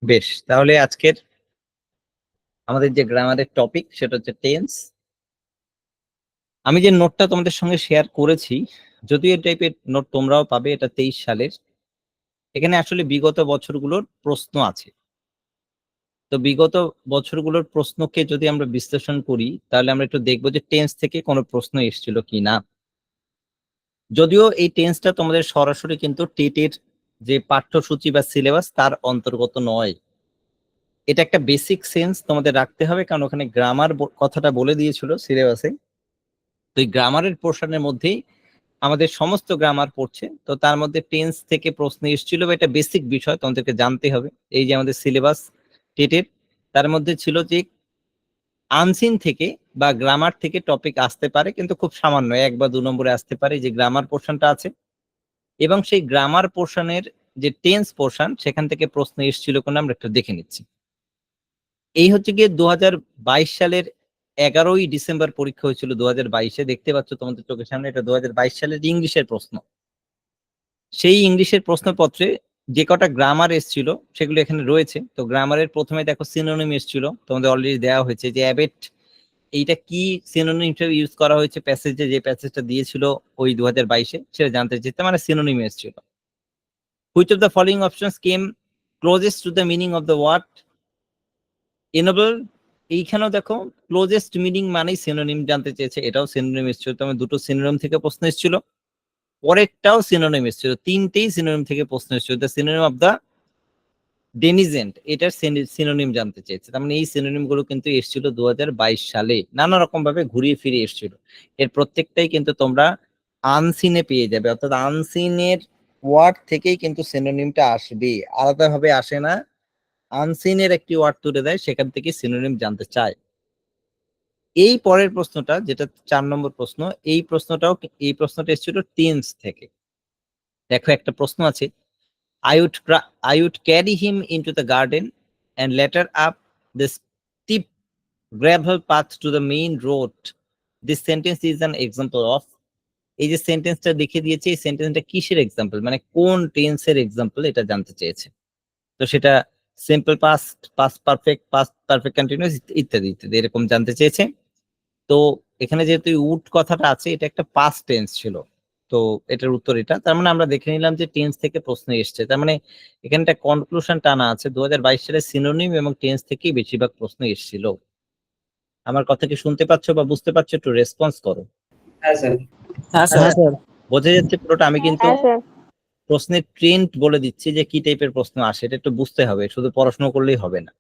বেশ, তাহলে আজকের আমাদের যে গ্রামারের টপিক সেটা হচ্ছে টেন্স। আমি যে নোটটা তোমাদের সঙ্গে শেয়ার করেছি, যদিও এই টাইপের নোট তোমরাও পাবে, এটা 23 সালের। এখানে আসলে বিগত বছরগুলোর প্রশ্ন আছে। তো বিগত বছরগুলোর প্রশ্নকে যদি আমরা বিশ্লেষণ করি, তাহলে আমরা একটু দেখবো যে টেন্স থেকে কোনো প্রশ্ন এসেছিল কিনা। যদিও এই টেন্সটা তোমাদের সরাসরি কিন্তু টেটের যে পাঠ্যসূচি বা সিলেবাস তার অন্তর্গত নয়। এটা একটা বেসিক সেন্স তোমাদের রাখতে হবে, কারণ ওখানে গ্রামার কথাটা বলে দিয়েছিল সিলেবাসে। তো এই গ্রামারের পোর্শনের মধ্যেই আমাদের সমস্ত গ্রামার পড়ছে, তো তার মধ্যে টেন্স থেকে প্রশ্ন এসেছিল, বা এটা বেসিক বিষয় তোমাদেরকে জানতে হবে। এই যে আমাদের সিলেবাস টেটের, তার মধ্যে ছিল যে আনসিন থেকে বা গ্রামার থেকে টপিক আসতে পারে, কিন্তু খুব সামান্য 1 বা 2 নম্বরে আসতে পারে, যে গ্রামার পোর্শনটা আছে। এবং সেই গ্রামার পোর্শনের যে টেন্স পোর্শন, সেখান থেকে প্রশ্ন এসেছিল কোন আমরা একটু দেখে নিচ্ছি। এই হচ্ছে গিয়ে 2022 সালের 11ই ডিসেম্বর পরীক্ষা হয়েছিল 2022-এ। দেখতে পাচ্ছ তোমাদের চোখের সামনে, এটা 2022 সালের ইংলিশের প্রশ্ন। সেই ইংলিশের প্রশ্নপত্রে যে কটা গ্রামার এসেছিল সেগুলো এখানে রয়েছে। তো গ্রামারের প্রথমে দেখো সিনোনিম এসেছিল, তোমাদের অলরেডি দেওয়া হয়েছে যে অ্যাবেট, এইটা কি সিনোনিম হিসেবে ইউজ করা হয়েছে প্যাসেজে, যে প্যাসেজটা দিয়েছিল ওই 2022-এ, সেটা জানতে চেয়েছে, মানে সিনোনিম এসেছিল। Which of the following options came closest to the meaning of the word enable. এইখানেও দেখো ক্লোজেস্ট মিনিং মানেই সিনোনিম জানতে চেয়েছে, এটাও সিনোনিম এসেছিল। তো দুটো সিনোনিম থেকে প্রশ্ন এসেছিল, পরেরটাও সিনোনিম এসেছিল, তিনটেই সিনোনিম থেকে প্রশ্ন এসেছিল। দ্য সিনোনিম অফ দ্য ডেনিজেন্ট, এটার সিনোনিম জানতে চেয়েছে। তার মানে এই সিনোনিম গুলো কিন্তু এসেছিল 2022 সালে, নানা রকম ভাবে ঘুরিয়ে ফিরে এসেছিল। এর প্রত্যেকটাই কিন্তু তোমরা আনসিনে পেয়ে যাবে, অর্থাৎ আনসিনের ওয়ার্ড থেকেই কিন্তু সিনোনিমটা আসবে, আলাদাভাবে আসে না। আনসিনের একটি ওয়ার্ড তুলে দেয়, সেখান থেকে সিনোনিম জানতে চায়। এই পরের প্রশ্নটা, যেটা 4 নম্বর প্রশ্ন, এই প্রশ্নটা এসেছিল টেন্স থেকে। দেখো একটা প্রশ্ন আছে, I would carry him into the garden and later up the steep gravel path to the main road. This sentence is an example of. এই যে সেন্টেন্সটা লিখে দিয়েছে, এই সেন্টেন্সটা কিসের এক্সাম্পল, মানে কোন টেন্সের এক্সাম্পল, এটা জানতে চেয়েছে। তো সেটা simple past, past perfect continuous ইত্যাদি ইত্যাদি এরকম জানতে চেয়েছে। তো এখানে যেহেতু উড কথাটা আছে, এটা একটা পাস্ট টেন্স ছিল, তো এটার উত্তর এটা। তার মানে আমরা দেখে নিলাম যে টেন্স থেকে প্রশ্ন এসছে। তার মানে এখানে একটা কনক্লুশন টানা আছে, 2022 সালে সিনোনিম এবং টেন্স থেকেই বেশিরভাগ প্রশ্ন এসেছিল। আমার কথা কি শুনতে পাচ্ছ বা বুঝতে পারছো? একটু রেসপন্স করো। হ্যাঁ স্যার। হ্যাঁ আচ্ছা, স্যার। বোঝা যাচ্ছে পুরোটা? আমি কিন্তু হ্যাঁ স্যার। প্রশ্নের ট্রেন্ড বলে দিচ্ছি যে কি টাইপের প্রশ্ন আসে, এটা একটু বুঝতে হবে, শুধু পড়াশোনা করলেই হবে না।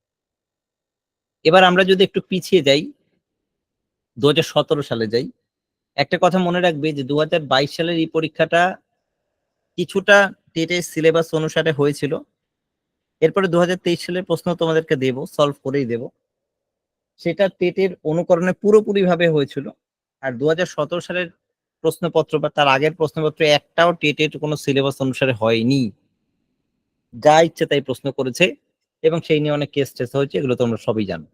এবার আমরা যদি একটু পিছিয়ে যাই, 2017 সালে যাই, একটা কথা মনে রাখবে যে 2022 সালের এই পরীক্ষাটা কিছুটা টেটের সিলেবাস অনুসারে হয়েছিল। এরপরে 2023 সালের প্রশ্ন তোমাদেরকে দেব, সলভ করেই দেব, সেটা টেটের অনুকরণে পুরোপুরি ভাবে হয়েছিল। আর 2017 সালের প্রশ্নপত্র বা তার আগের প্রশ্নপত্র একটাও টেটের কোনো সিলেবাস অনুসারে হয়নি, যা ইচ্ছে তাই প্রশ্ন করেছে, এবং সেই নিয়ে অনেক কেস টেস হয়েছে, এগুলো তোমরা সবই জানো।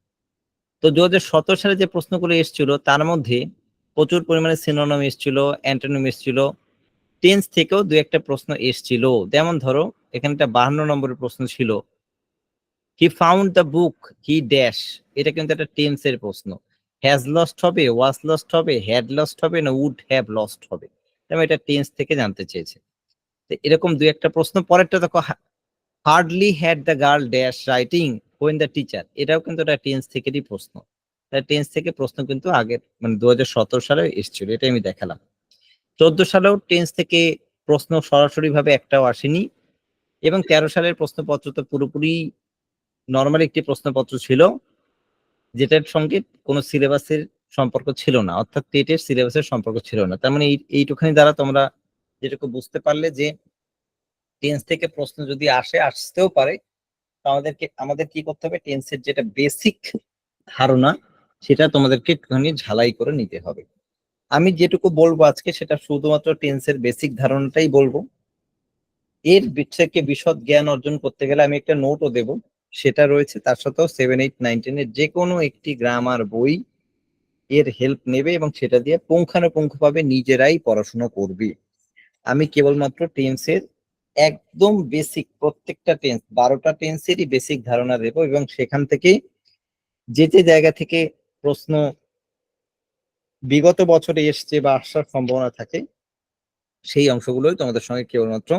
তো 2017 সালে যে প্রশ্নগুলো এসেছিল তার মধ্যে প্রচুর পরিমাণে সিনোনিম এসেছিল, অ্যান্টোনিম এসেছিল, টেন্স থেকেও দু একটা প্রশ্ন এসেছিল। যেমন ধরো এখানে একটা 52 নম্বরের প্রশ্ন ছিল, he found the book he dash. এটা কিন্তু একটা টেন্সের প্রশ্ন। হ্যাজ লস্ট হবে, ওয়াজ লস্ট হবে, হ্যাড লস্ট হবে, না উড হ্যাভ লস্ট হবে? তবে এটা টেন্স থেকে জানতে চেয়েছে। তো এরকম দু একটা প্রশ্ন। পরেরটা দেখো, hardly had the girl dash writing when the teacher, এটাও কিন্তু একটা টেন্স থেকেরই প্রশ্ন। তাই টেন্স থেকে প্রশ্ন কিন্তু আগের মানে 2017 সালে এসেছিল, এটাই আমি দেখালাম। 14 সালেও টেন্স থেকে প্রশ্ন সরাসরি ভাবে একটাও আসেনি, এবং 13 সালের প্রশ্নপত্র তো পুরোপুরি নর্মাল একটি প্রশ্নপত্র ছিল, যেটার সঙ্গে কোনো সিলেবাসের সম্পর্ক ছিল না, অর্থাৎ টেটের সিলেবাসের সম্পর্ক ছিল না। তার মানে এইটুখানি দ্বারা তোমরা যেটুকু বুঝতে পারলে যে টেন্স থেকে প্রশ্ন যদি আসতেও পারে, তো আমাদের কি করতে হবে, টেন্সের যেটা বেসিক ধারণা সেটা তোমাদেরকে একটুখানি ঝালাই করে নিতে হবে। আমি যেটুকু বলবো আজকে সেটা শুধুমাত্র টেন্সের বেসিক ধারণাটাই বলবো। এর থেকে বিশদ জ্ঞান অর্জন করতে গেলে আমি একটা নোটও দেব, সেটা রয়েছে তার সাথেও 7, 8, 9, 10 এর যে কোনো একটি গ্রামার বই এর হেল্প নেবে, এবং সেটা দিয়ে পুঙ্খানুপুঙ্খভাবে নিজেরাই পড়াশোনা করবে। আমি কেবলমাত্র টেন্সের একদম বেসিক প্রত্যেকটা টেন্স 12টা টেন্সেরই বেসিক ধারণা দেব এবং সেখান থেকে যে যে জায়গা থেকে প্রশ্ন বিগত বছরে এসছে বা আসার সম্ভাবনা থাকে সেই অংশগুলোই তোমাদের সঙ্গে কেবলমাত্র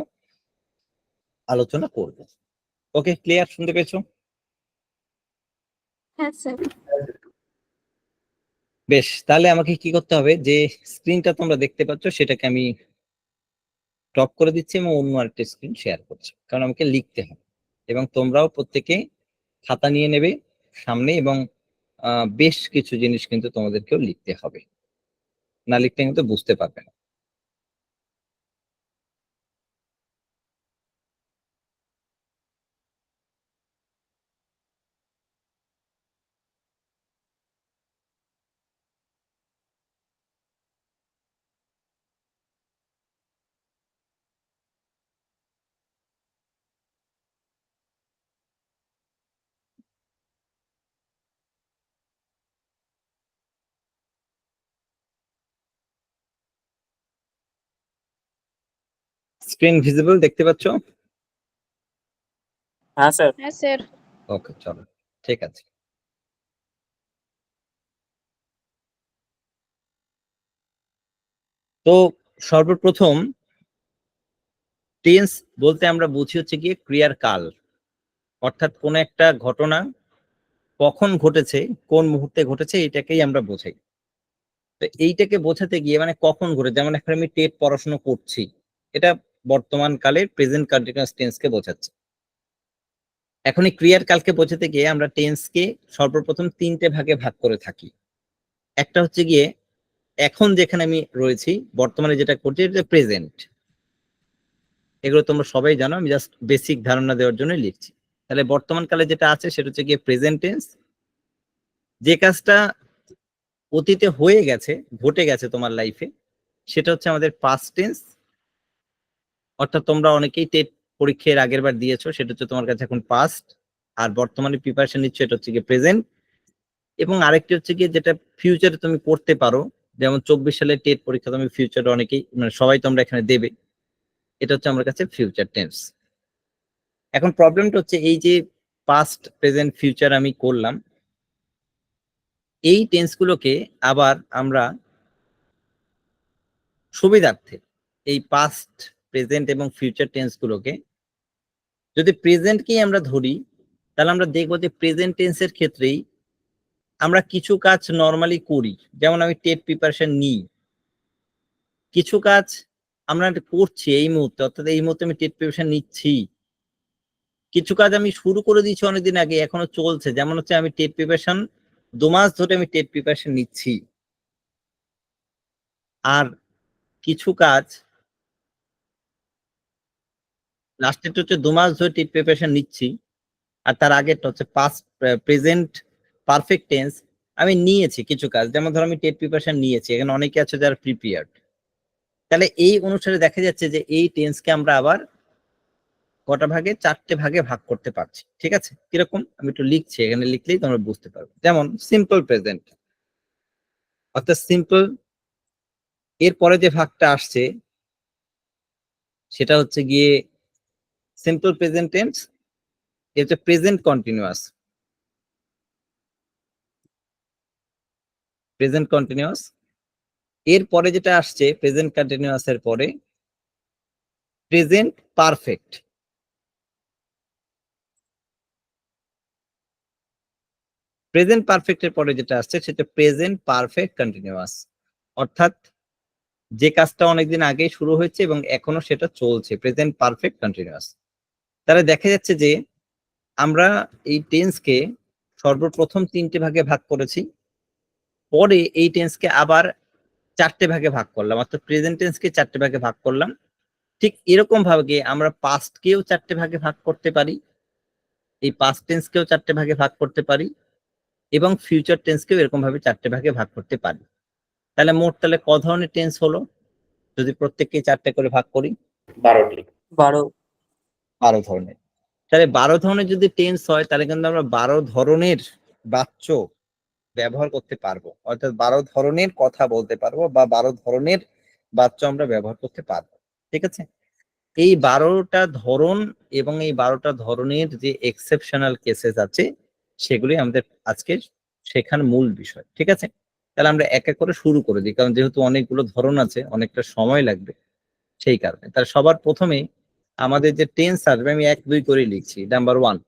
আলোচনা করব। ওকে, ক্লিয়ার? শুনতে পেয়েছো? হ্যাঁ স্যার। বেশ, তাহলে আমাকে কি করতে হবে, যে স্ক্রিনটা তোমরা দেখতে পাচ্ছ সেটাকে আমি টপ করে দিচ্ছি এবং অন্য আরেকটা স্ক্রিন শেয়ার করছি, কারণ আমাকে লিখতে হবে এবং তোমরাও প্রত্যেকে খাতা নিয়ে নেবে সামনে এবং বেশ কিছু জিনিস কিন্তু তোমাদেরকেও লিখতে হবে, না লিখতে কিন্তু বুঝতে পারবে না। স্ক্রিন ভিজিবল দেখতে পাচ্ছ? হ্যাঁ স্যার। হ্যাঁ স্যার। ওকে, চলো, ঠিক আছে। তো সর্বপ্রথম টেন্স বলতে আমরা বুঝি হচ্ছে গিয়ে ক্রিয়ার কাল, অর্থাৎ কোন একটা ঘটনা কখন ঘটেছে, কোন মুহূর্তে ঘটেছে, এটাকেই আমরা বোঝাই। তো এইটাকে বোঝাতে গিয়ে মানে কখন ঘটে, যেমন এখন আমি টেট পড়াশোনা করছি, এটা বর্তমান কালের প্রেজেন্ট কন্টিনিউয়াস টেন্সকে বোঝাচ্ছে। এখন এই ক্রিয়ার কালকে বোঝাতে গিয়ে আমরা টেন্সকে সর্বপ্রথম 3টে ভাগে ভাগ করে থাকি। একটা হচ্ছে গিয়ে এখন যেখানে আমি রয়েছি বর্তমানে যেটা করছি এটা প্রেজেন্ট, এগুলো তোমরা সবাই জানো, আমি জাস্ট বেসিক ধারণা দেওয়ার জন্য লিখছি। তাহলে বর্তমান কালে যেটা আছে সেটা হচ্ছে গিয়ে প্রেজেন্ট টেন্স। যে কাজটা অতীতে হয়ে গেছে, ঘটে গেছে তোমার লাইফে, সেটা হচ্ছে আমাদের পাস্ট টেন্স। অর্থাৎ তোমরা অনেকেই টেট পরীক্ষার আগের বার দিয়েছো, সেটা হচ্ছে তোমার কাছে এখন পাস্ট, আর বর্তমানে প্রিপারেশন নিচ্ছ এটা হচ্ছে গিয়ে প্রেজেন্ট। এবং আরেকটি হচ্ছে গিয়ে যেটা ফিউচারে তুমি করতে পারো, যেমন 24 সালে টেট পরীক্ষা তুমি ফিউচারে অনেকেই মানে সবাই তোমরা এখানে দেবে, এটা হচ্ছে আমার কাছে ফিউচার টেন্স। এখন প্রবলেমটা হচ্ছে এই যে পাস্ট প্রেজেন্ট ফিউচার আমি করলাম, এই টেন্সগুলোকে আবার আমরা সুবিধার্থে এই পাস্ট প্রেজেন্ট এবং ফিউচার টেন্সগুলোকে যদি প্রেজেন্টকেই আমরা ধরি, তাহলে আমরা দেখবো যে প্রেজেন্ট টেন্সের ক্ষেত্রেই আমরা কিছু কাজ নর্মালি করি, যেমন আমি টেট প্রিপারেশন নিই, কিছু কাজ আমরা করছি এই মুহূর্তে, অর্থাৎ এই মুহূর্তে আমি টেট প্রিপারেশন নিচ্ছি। কিছু কাজ আমি শুরু করে দিয়েছি অনেকদিন আগে, এখনো চলছে, যেমন হচ্ছে আমি টেট প্রিপারেশন 2 মাস ধরে আমি টেট প্রিপারেশন নিচ্ছি। আর কিছু কাজ লাস্টেরটা হচ্ছে 2 মাস ধরে টেট প্রিপারেশন নিচ্ছি, আর তার আগেরটা হচ্ছে পাস্ট প্রেজেন্ট পারফেক্ট টেন্স, আমি নিয়েছি কিছু কাজ, যেমন ধরো আমি টেট প্রিপারেশন নিয়েছি, এখানে অনেকে আছে যারা প্রিপেয়ার্ড। তাহলে এই অনুসারে দেখা যাচ্ছে যে এই টেন্সকে আমরা আবার কটা ভাগে, 4টে ভাগে ভাগ করতে পারছি। ঠিক আছে, কিরকম আমি একটু লিখছি, এখানে লিখলেই তোমরা বুঝতে পারবে। যেমন সিম্পল প্রেজেন্ট, অর্থাৎ সিম্পল এর পরে যে ভাগটা আসছে সেটা হচ্ছে গিয়ে সিম্পল প্রেজেন্ট টেন্স, এটা হচ্ছে প্রেজেন্ট কন্টিনিউয়াস। প্রেজেন্ট কন্টিনিউয়াস এর পরে যেটা আসছে প্রেজেন্ট কন্টিনিউয়াস এর পরে প্রেজেন্ট পারফেক্ট। প্রেজেন্ট পারফেক্টের পরে যেটা আসছে সেটা প্রেজেন্ট পারফেক্ট কন্টিনিউয়াস, অর্থাৎ যে কাজটা অনেকদিন আগে শুরু হয়েছে এবং এখনো সেটা চলছে, প্রেজেন্ট পারফেক্ট কন্টিনিউয়াস। তাহলে দেখা যাচ্ছে যে আমরা এই টেন্সকে সর্বপ্রথম 3টে ভাগে ভাগ করেছি, পরে এই টেন্সকে আবার 4টে ভাগে ভাগ করলাম, অর্থাৎ প্রেজেন্ট টেন্সকে 4টে ভাগে ভাগ করলাম। ঠিক এরকম ভাবে আমরা পাস্টকেও 4টে ভাগে ভাগ করতে পারি, এই পাস্ট টেন্সকেও 4টে ভাগে ভাগ করতে পারি, এবং ফিউচার টেন্সকেও এরকম ভাবে 4টে ভাগে ভাগ করতে পারি। তাহলে মোট তাহলে ক ধরনের টেন্স হলো, যদি প্রত্যেককে 4টে করে ভাগ করি? 12টি। 12 ধরনের। তাহলে 12 ধরনের যদি টেন্স হয়, তাহলে কিন্তু আমরা 12 ধরনের বাচ্য ব্যবহার করতে পারবো, অর্থাৎ 12 ধরনের কথা বলতে পারবো বা 12 ধরনের বাচ্য আমরা ব্যবহার করতে পারবো। ঠিক আছে, এই 12টা ধরন এবং এই 12টা ধরনের যে এক্সেপশনাল কেসেস আছে সেগুলি আমাদের আজকে শেখার মূল বিষয়, ঠিক আছে? তাহলে আমরা এক এক করে শুরু করে দিই, কারণ যেহেতু অনেকগুলো ধরন আছে অনেকটা সময় লাগবে সেই কারণে। তাহলে সবার প্রথমে আমাদের যে টেন্স আসবে আমি 1 2 করে লিখছি। নাম্বার 1,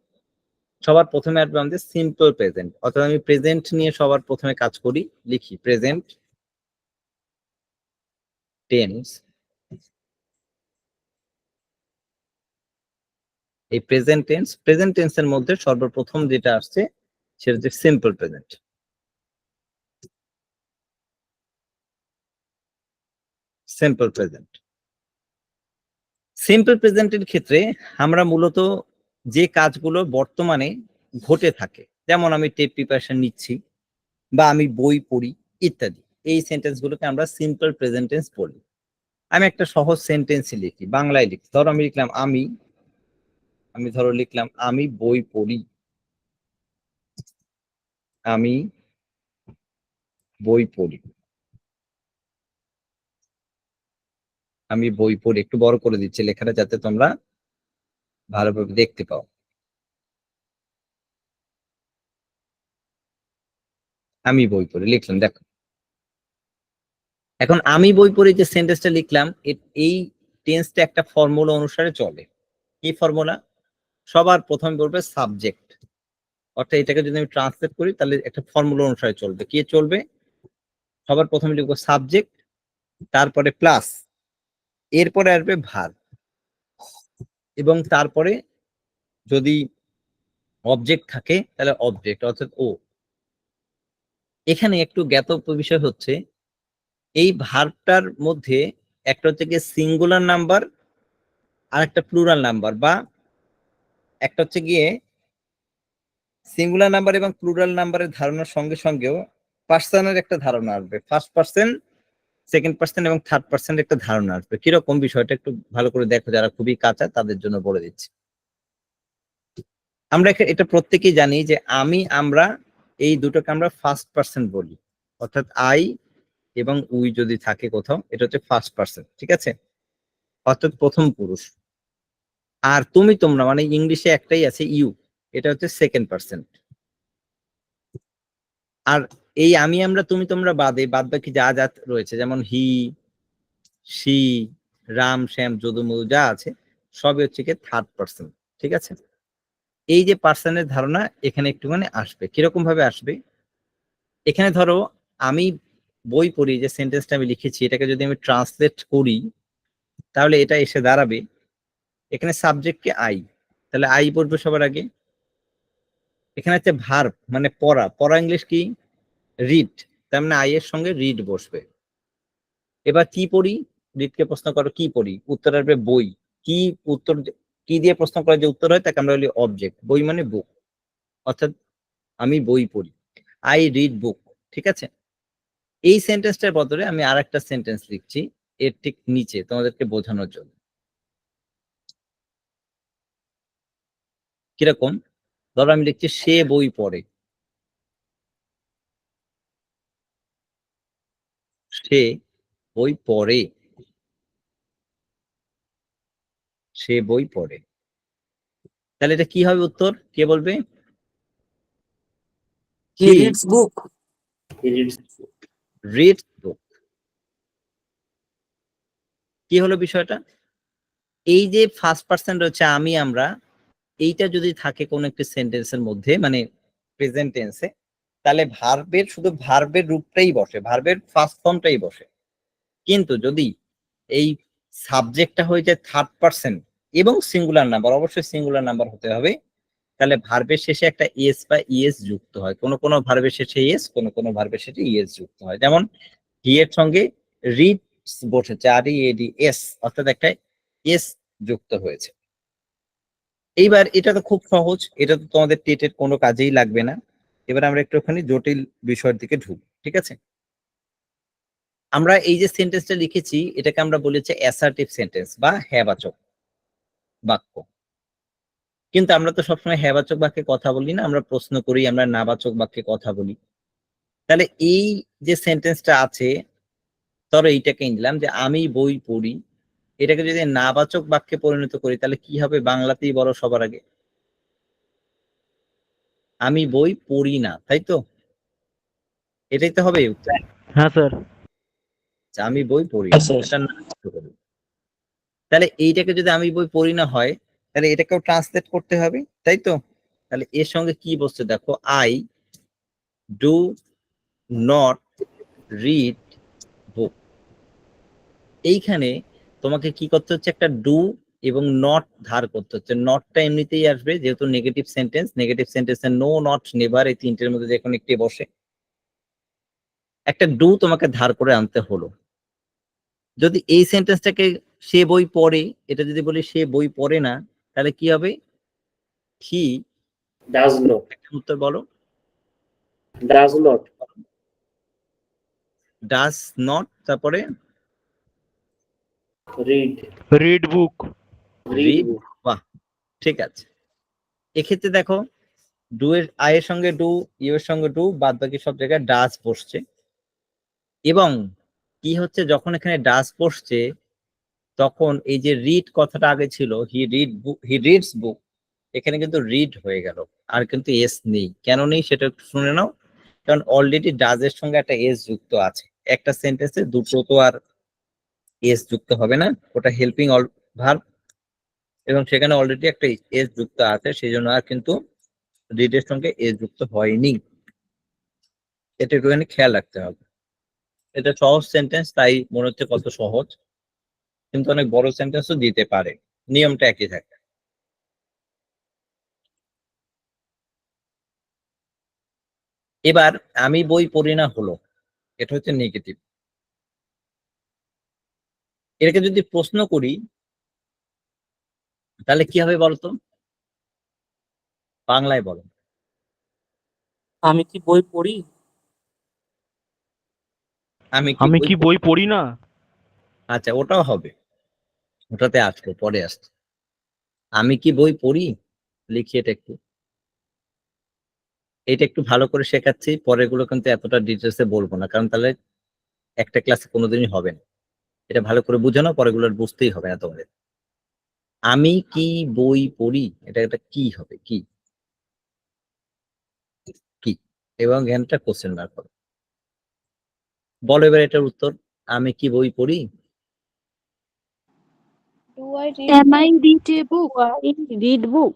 সবার প্রথমে আসবে আমাদের সিম্পল প্রেজেন্ট, অর্থাৎ আমি প্রেজেন্ট নিয়ে সবার প্রথমে কাজ করি, লিখি প্রেজেন্ট টেন্স। এই প্রেজেন্ট টেন্সের মধ্যে সর্বপ্রথম যেটা আসছে সেটা হচ্ছে simple present. Simple present, simple প্রেজেন্টের ক্ষেত্রে আমরা মূলত যে কাজগুলো বর্তমানে ঘটে থাকে, যেমন আমি টেপ প্রিপারেশন নিচ্ছি বা আমি বই পড়ি ইত্যাদি, এই সেন্টেন্স গুলোকে আমরা সিম্পল প্রেজেন্ট টেন্স বলি। আমি একটা সহজ সেন্টেন্স লিখি, বাংলায় লিখি, ধরো আমি লিখলাম আমি ধরো লিখলাম আমি বই পড়ি, আমি বই পড়ি, আমি বই পড়ি। একটু বড় করে দিচ্ছি লেখাটা যাতে তোমরা ভালোভাবে দেখতে পাও। আমি বই পড়ি লিখলাম, দেখো। এখন আমি বই পড়ি যে সেন্টেন্সটা লিখলাম, এই টেন্সটা একটা ফর্মুলা অনুসারে চলে। কি ফর্মুলা? সবার প্রথমে বলবে সাবজেক্ট, অর্থাৎ এটাকে যদি আমি ট্রান্সলেট করি তাহলে একটা ফর্মুলা অনুসারে চলবে। কি চলবে? সবার প্রথমে লিখবো সাবজেক্ট, তারপরে প্লাস, এরপরে আসবে ভার্ব, এবং তারপরে যদি অবজেক্ট থাকে তাহলে অবজেক্ট অর্থাৎ ও। এখানে একটু জ্ঞাতব্য বিষয় হচ্ছে এই ভার্বটার মধ্যে একটা হচ্ছে গিয়ে সিঙ্গুলার নাম্বার আর একটা প্লুরাল নাম্বার, বা একটা হচ্ছে গিয়ে সিঙ্গুলার নাম্বার এবং প্লুরাল নাম্বারের ধারণার সঙ্গে সঙ্গেও পার্সনের একটা ধারণা আসবে, ফার্স্ট পার্সন, সেকেন্ড পার্সন এবং থার্ড পার্সন একটা ধারণা আসবে। কিরকম বিষয়টা একটু ভালো করে দেখো, যারা খুবই কাঁচা তাদের জন্য বলে দিচ্ছি। আমরা এটা প্রত্যেকেই জানি যে আমরা এই দুটোকে আমরা ফার্স্ট পার্সন বলি, অর্থাৎ আই এবং উই যদি থাকে কোথাও এটা হচ্ছে ফার্স্ট পার্সন, ঠিক আছে, অর্থাৎ প্রথম পুরুষ। আর তুমি তোমরা মানে ইংলিশে একটাই আছে ইউ, এটা হচ্ছে সেকেন্ড পার্সন। আর এই আমরা তুমি তোমরা বাদে বাদ বাকি যা যা রয়েছে, যেমন হি, সি, রাম, শ্যাম, যদু, মধু যা আছে সবই হচ্ছে কি থার্ড পার্সন, ঠিক আছে। এই যে পার্সনের ধারণা এখানে একটুখানি আসবে। কিরকম ভাবে আসবে? এখানে ধরো আমি বই পড়ি যে সেন্টেন্সটা আমি লিখেছি, এটাকে যদি আমি ট্রান্সলেট করি তাহলে এটা এসে দাঁড়াবে, এখানে সাবজেক্টকে আই, তাহলে আই বসবে সবার আগে। এখানে হচ্ছে ভার্ব মানে পড়া, পড়া ইংলিশ কি? রিড, তার মানে আই এর সঙ্গে রিড বসবে। এবার কি পড়ি? রিডকে প্রশ্ন করো কি পড়ি, উত্তর আসবে বই। কি উত্তর, কি দিয়ে প্রশ্ন করা যে উত্তর হয় তাকে আমরা বলি অবজেক্ট। বই মানে বুক, অর্থাৎ আমি বই পড়ি, আই রিড বুক, ঠিক আছে। এই সেন্টেন্সটার বদলে আমি আর একটা সেন্টেন্স লিখছি এর ঠিক নিচে তোমাদেরকে বোঝানোর জন্য। কিরকম? ধরো আমি লিখছি সে বই পড়ে, সে বই পড়ে, সে বই পড়ে। তাহলে এটা কি হবে উত্তর? কে বলবে? He reads book. রিড বুক। কি হলো বিষয়টা? এই যে ফার্স্ট পার্সন রয়েছে আমি আমরা, এইটা যদি থাকে কোন একটি সেন্টেন্সের মধ্যে মানে প্রেজেন্ট টেন্সে, তাহলে ভার্বের শুধু ভার্বের রূপটাই বসে, ভার্বের ফার্স্ট ফর্মটাই বসে। কিন্তু যদি এই সাবজেক্টটা হয়ে যায় থার্ড পার্সন এবং সিঙ্গুলার নাম্বার, অবশ্যই সিঙ্গুলার নাম্বার হতে হবে, তাহলে ভার্বের শেষে একটা এস বা ইএস যুক্ত হয়। কোন কোন ভার্বের শেষে এস, কোন কোন ভার্বের শেষে ইএস যুক্ত হয়। যেমন হি এর সঙ্গে রিডস বসেছে, আর ই এডি এস, অর্থাৎ একটা এস যুক্ত হয়েছে। এইবার এটা তো খুব সহজ, এটা তো তোমাদের টেটের কোনো কাজেই লাগবে না। এবার আমরা একটুখানি জটিল বিষয়ের দিকে ঢুক, ঠিক আছে। আমরা এই যে সেন্টেন্সটা লিখেছি এটাকে আমরা বলেছি অ্যাসার্টিভ সেন্টেন্স বা হ্যাঁবাচক বাক্য। কিন্তু আমরা তো সবসময় হ্যাঁবাচক বাক্যে কথা বলি না, আমরা প্রশ্ন করি, আমরা নাবাচক বাক্যে কথা বলি। তাহলে এই যে সেন্টেন্সটা আছে, ধরো এইটাকে নিলাম যে আমি বই পড়ি, এটাকে যদি নাবাচক বাক্যে পরিণত করি তাহলে কি হবে? বাংলাতেই বলো সবার আগে। আমি বই পড়ি না, তাই তো? এটাই তো হবে উত্তর। হ্যাঁ স্যার। আমি বই পড়ি না, স্যার। এটা না করি। তাহলে এইটাকে যদি আমি বই পড়ি না হয় তাহলে এটাকেও ট্রান্সলেট করতে হবে, তাই তো? তাহলে এর সঙ্গে কি বসছে দেখো, আই ডু নট রিড বুক। এইখানে তোমাকে কি করতে হচ্ছে? একটা ডু এবং নট ধার করতে হচ্ছে। নটটা এমনিতেই আসবে যেহেতু নেগেটিভ সেন্টেন্স। নেগেটিভ সেন্টেন্সে নো, নট, নেভার এই তিনটের মধ্যে যে কোনো একটি বসে। একটা ডু তোমাকে ধার করে আনতে হলো। যদি এই সেন্টেন্সটাকে সে বই পড়ে, এটা যদি বলি সে বই পড়ে না, তাহলে কি হবে? He does not. একটা উত্তর বলো। Does not. ডাজ নট, তারপরে রিড। রিড বুক। রিড। বাহ, ঠিক আছে। এক্ষেত্রে দেখো ডু এর আই এর সঙ্গে ডু, ইউ এর সঙ্গে ডু, বাদ বাকি সব জায়গায় ডাজ বসছে। এবং কি হচ্ছে, যখন এখানে ডাজ বসছে তখন এই যে রিড কথাটা আগে ছিল, he read book, he reads বুক, এখানে কিন্তু রিড হয়ে গেল। আর কিন্তু এস নেই। কেন নেই সেটা একটু শুনে নাও। কারণ অলরেডি ডাজ এর সঙ্গে একটা এস যুক্ত আছে। একটা সেন্টেন্সে দুটো তো আর এস যুক্ত হবে না, ওটা হেল্পিং ভার্ব, এবং সেখানে অলরেডি একটা এস যুক্ত আছে, সেই জন্য আর কিন্তু রিড এর সঙ্গে এস যুক্ত হয়নি। এটা একটুখানি খেয়াল রাখতে হবে। এটা সহজ সেন্টেন্স, তাই মনে হচ্ছে কত সহজ, কিন্তু অনেক বড় সেন্টেন্সও দিতে পারে। নিয়মটা একই থাকে। এবার আমি বই পড়ি না হলো, এটা হচ্ছে নেগেটিভ। এটাকে যদি প্রশ্ন করি তাহলে কি হবে বলতো? বাংলায় বলো। আমি কি বই পড়ি? আমি আমি বই কি বই পড়ি না? আচ্ছা, ওটাও হবে, ওটাতে আসবে, পরে আসছে। আমি কি বই পড়ি, লিখি এটা একটু। এটা একটু ভালো করে শেখাচ্ছি, পরেরগুলো কিন্তু এতটা ডিটেলসে বলবো না, কারণ তাহলে একটা ক্লাসে কোনোদিনই হবে না। এটা ভালো করে বুঝানো, পরেগুলো বুঝতেই হবে না তোমাদের। আমি কি বই পড়ি, এটা একটা কি হবে, কি কি, এবং এখানটা কোশ্চেন মার্ক হবে। বলো এবার এটার উত্তর। আমি কি বই পড়ি? Am I read a book? Read book.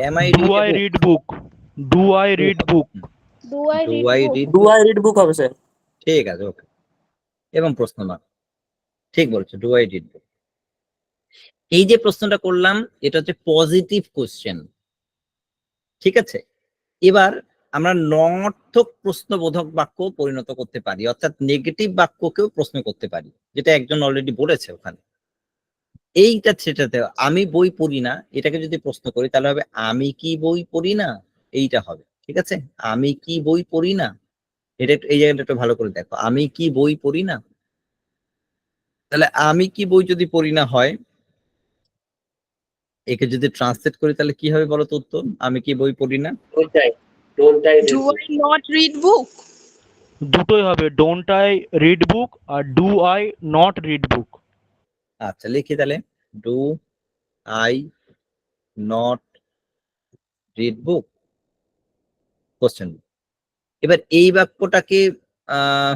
Am I do read a I book? Read book. Do I Do read হবে। বুক। Do I Do read I book? read do book? I read বুক হবে sir. ঠিক আছে, ওকে। এবং প্রশ্ন mark, ঠিক বলছো, do I read বুক। এই যে প্রশ্নটা করলাম এটা হচ্ছে পজিটিভ কোশ্চেন, ঠিক আছে? এবার আমরা নর্থক প্রশ্নবোধক বাক্য পরিণত করতে পারি, অর্থাৎ নেগেটিভ বাক্যকেও প্রশ্ন করতে পারি, যেটা একজন অলরেডি বলেছে ওখানে। এইটা সেটাতে আমি বই পড়ি না, এটাকে যদি প্রশ্ন করি তাহলে হবে আমি কি বই পড়ি না, এইটা হবে, ঠিক আছে? আমি কি বই পড়ি না, এটা এই জায়গাটা একটু ভালো করে দেখো। আমি কি বই পড়ি না, তাহলে আমি কি বই যদি পড়ি না হয়, একে যদি ট্রান্সলেট করি তাহলে কি হবে বলো তো উত্তর? আমি কি বই পড়ি না। Don't I read Do book. I not read book? দুটোই হবে, ডোন্ট আই রিড বুক আর do I not read book. আচ্ছা, লিখি তাহলে, do I not read book, question. এবার এই বাক্যটাকে আহ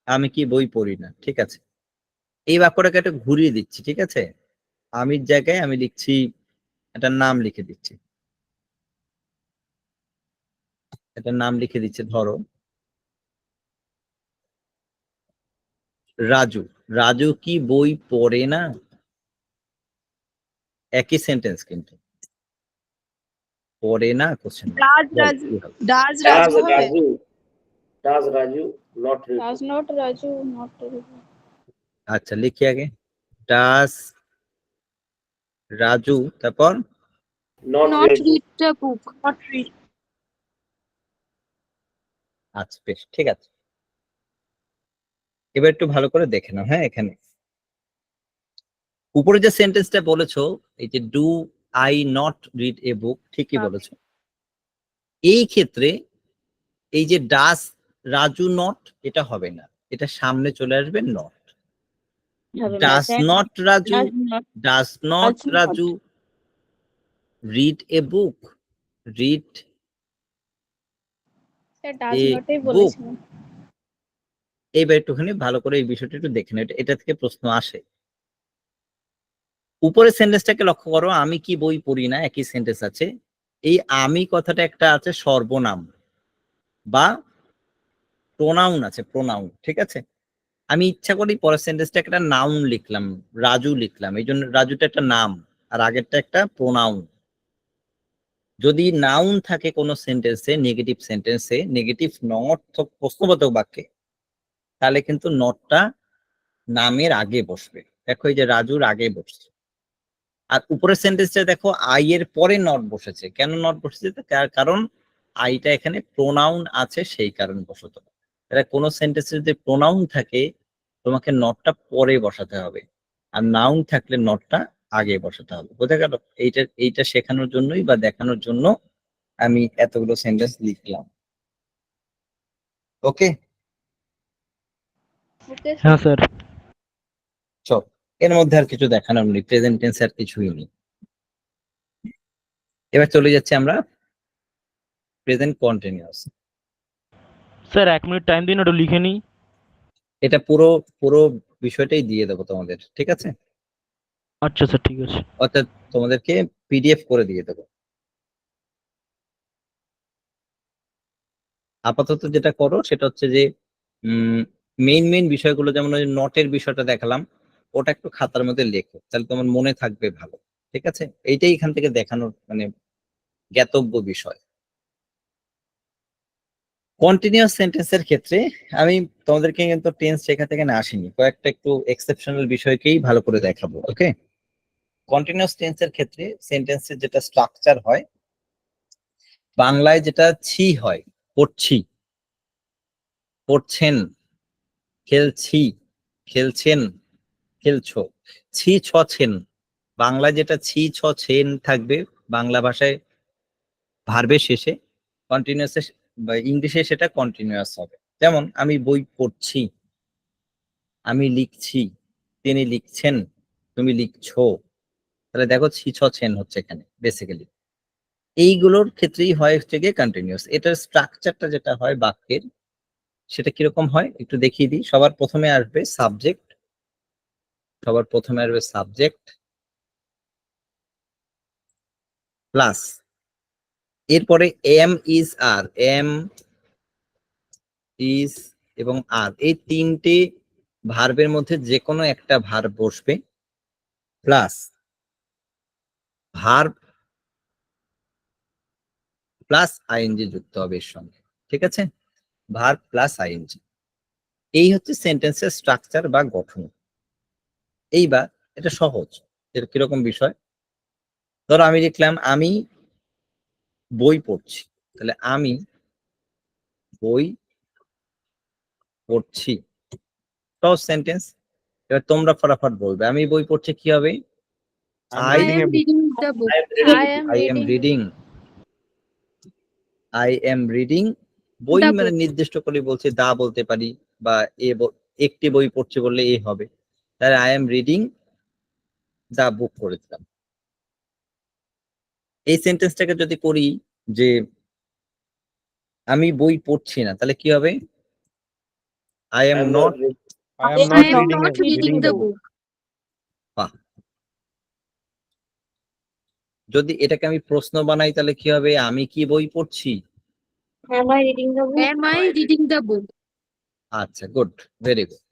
আমি কি বই পড়ি না, ঠিক আছে, এই বাক্যটাকে একটা ঘুরিয়ে দিচ্ছি, ঠিক আছে? আমির জায়গায় আমি লিখছি, একটা নাম লিখে দিচ্ছি, একটা নাম লিখে দিচ্ছি, ধরো রাজু। রাজু কি বই পড়ে না, একই সেন্টেন্স কিন্তু, পড়ে না question. Does Raju? Does does Raju হবে? Raju. Does Raju not read Does book. not Raju not read book? আচ্ছা, লিখি আগে, ডাস রাজু, তারপর not Not read book. read a book. Not read. আচ্ছা, বেশ, ঠিক আছে। এবার একটু ভালো করে দেখে নাও। হ্যাঁ, এখানে উপরে যে সেন্টেন্সটা বলেছো, এই যে do I not read a book, ঠিকই বলেছো। এই ক্ষেত্রে এই যে ডাস রাজু নট, এটা হবে না, এটা সামনে চলে আসবে not. Does not Raju, Does not. does not Does not. Raju read a book? Read sir does a নটই book. বলেছিলাম। এইবার একটুখানি ভালো করে এই বিষয়টা একটু দেখে নেন, এটা থেকে প্রশ্ন আসে। উপরের সেন্টেন্সটাকে লক্ষ্য করো, আমি কি বই পড়ি না, একই সেন্টেন্স আছে। এই আমি কথাটা একটা আছে সর্বনাম বা প্রোনাউন আছে, প্রোনাউন, ঠিক আছে। আমি ইচ্ছা করি পরের সেন্টেন্সটা একটা নাউন লিখলাম, রাজু লিখলাম, এই জন্য রাজুটা একটা নাম আর আগেরটা একটা প্রোনাউন। যদি নাউন থাকে কোনো সেন্টেন্সে, নেগেটিভ নট প্রশ্নবোধক বাক্যে, তাহলে কিন্তু নটটা নামের আগে বসবে। দেখো এই যে রাজুর আগে বসছে। আর উপরের সেন্টেন্সটা দেখো আই এর পরে নট বসেছে। কেন নট বসেছে? কারণ আইটা এখানে প্রোনাউন আছে, সেই কারণ বসত। এটা কোনো সেন্টেন্সে যদি প্রোনাউন থাকে তোমাকে নটটা পরে বসাতে হবে, আর নাউন থাকলে নটটা আগে বসাতে হবে। বোঝা গেল? এইটা শেখানোর জন্যই বা দেখানোর জন্য আমি এতগুলো সেন্টেন্স লিখলাম। ওকে, ওকে হ্যাঁ স্যার। চল, এর মধ্যে আর কিছু দেখানোর নেই, প্রেজেন্ট টেন্স আর কিছুই নেই। এবার চলে যাচ্ছি আমরা present continuous. Sir 1 minute time দিন, ওটা লিখে নিই। এটা পুরো পুরো বিষয়টাই দিয়ে দেবো তোমাদের, ঠিক আছে? আচ্ছা স্যার, ঠিক আছে। অর্থাৎ তোমাদেরকে পিডিএফ করে দিয়ে দেবো। আপাতত যেটা করো সেটা হচ্ছে যে মেইন বিষয়গুলো, যেমন ওই নটের বিষয়টা দেখালাম, ওটা একটু খাতার মধ্যে লেখো, তাহলে তোমার মনে থাকবে ভালো, ঠিক আছে? এইটাই এখান থেকে দেখানোর মানে জ্ঞাতব্য বিষয়। কন্টিনিউয়াস সেন্টেন্সের ক্ষেত্রে আমি তোমাদেরকে কিন্তু টেন্স শেখা থেকে না আসিনি, কয়েকটা একটু এক্সেপশনাল বিষয়কেই ভালো করে দেখাবো। ওকে, কন্টিনিউয়াস টেন্সের ক্ষেত্রে সেন্টেন্সের যেটা স্ট্রাকচার হয়, বাংলায় যেটা ছি হয়, পড়ছি, পড়ছেন, খেলছি, খেলছেন, খেলছো, ছি ছছেন। বাংলায় যেটা ছি ছছেন থাকবে, বাংলা ভাষায় ভার্বের শেষে, কন্টিনিউয়াস বা ইংলিশে সেটা কন্টিনিউয়াস হবে। যেমন আমি বই পড়ছি, আমি লিখছি, তিনি লিখছেন, তুমি লিখছো। তাহলে দেখো ছি ছছেন হচ্ছে এখানে বেসিক্যালি। এইগুলোর ক্ষেত্রেই হয় হচ্ছে গিয়ে কন্টিনিউয়াস। এটার স্ট্রাকচারটা যেটা হয় বাক্যের, সেটা কিরকম হয় একটু দেখিয়ে দিই। সবার প্রথমে আসবে সাবজেক্ট প্লাস, এরপরে am is are, am is এবং আর, এই তিনটে ভার্বের মধ্যে যে কোনো একটা ভার্ব বসবে, প্লাস ভার্ব প্লাস আইএনজি যুক্ত হবে এর সঙ্গে, ঠিক আছে? ভার্ব প্লাস আইএনজি, এই হচ্ছে সেন্টেন্সের স্ট্রাকচার বা গঠন। এইবার এটা সহজ, এর কিরকম বিষয়, ধরো আমি লিখলাম আমি বই পড়ছি, তাহলে আমি বই পড়ছি, সহজ সেন্টেন্স। এবার তোমরা ফটাফট বলবে আমি বই পড়ছি কি হবে? I am reading the book. I am reading বই The মানে book. নির্দিষ্ট করে বলছে, দা বলতে পারি, বা একটি বই পড়ছে বললে এ হবে। তাহলে I am reading the book করে দিলাম। এই সেন্টেন্সটাকে যদি করি যে আমি বই পড়ছি না, তাহলে কি হবে? I am not I am not reading the book. বাহ। যদি এটাকে আমি প্রশ্ন বানাই তাহলে কি হবে? আমি কি বই পড়ছি? Am I reading the book? আচ্ছা, গুড, ভেরি গুড।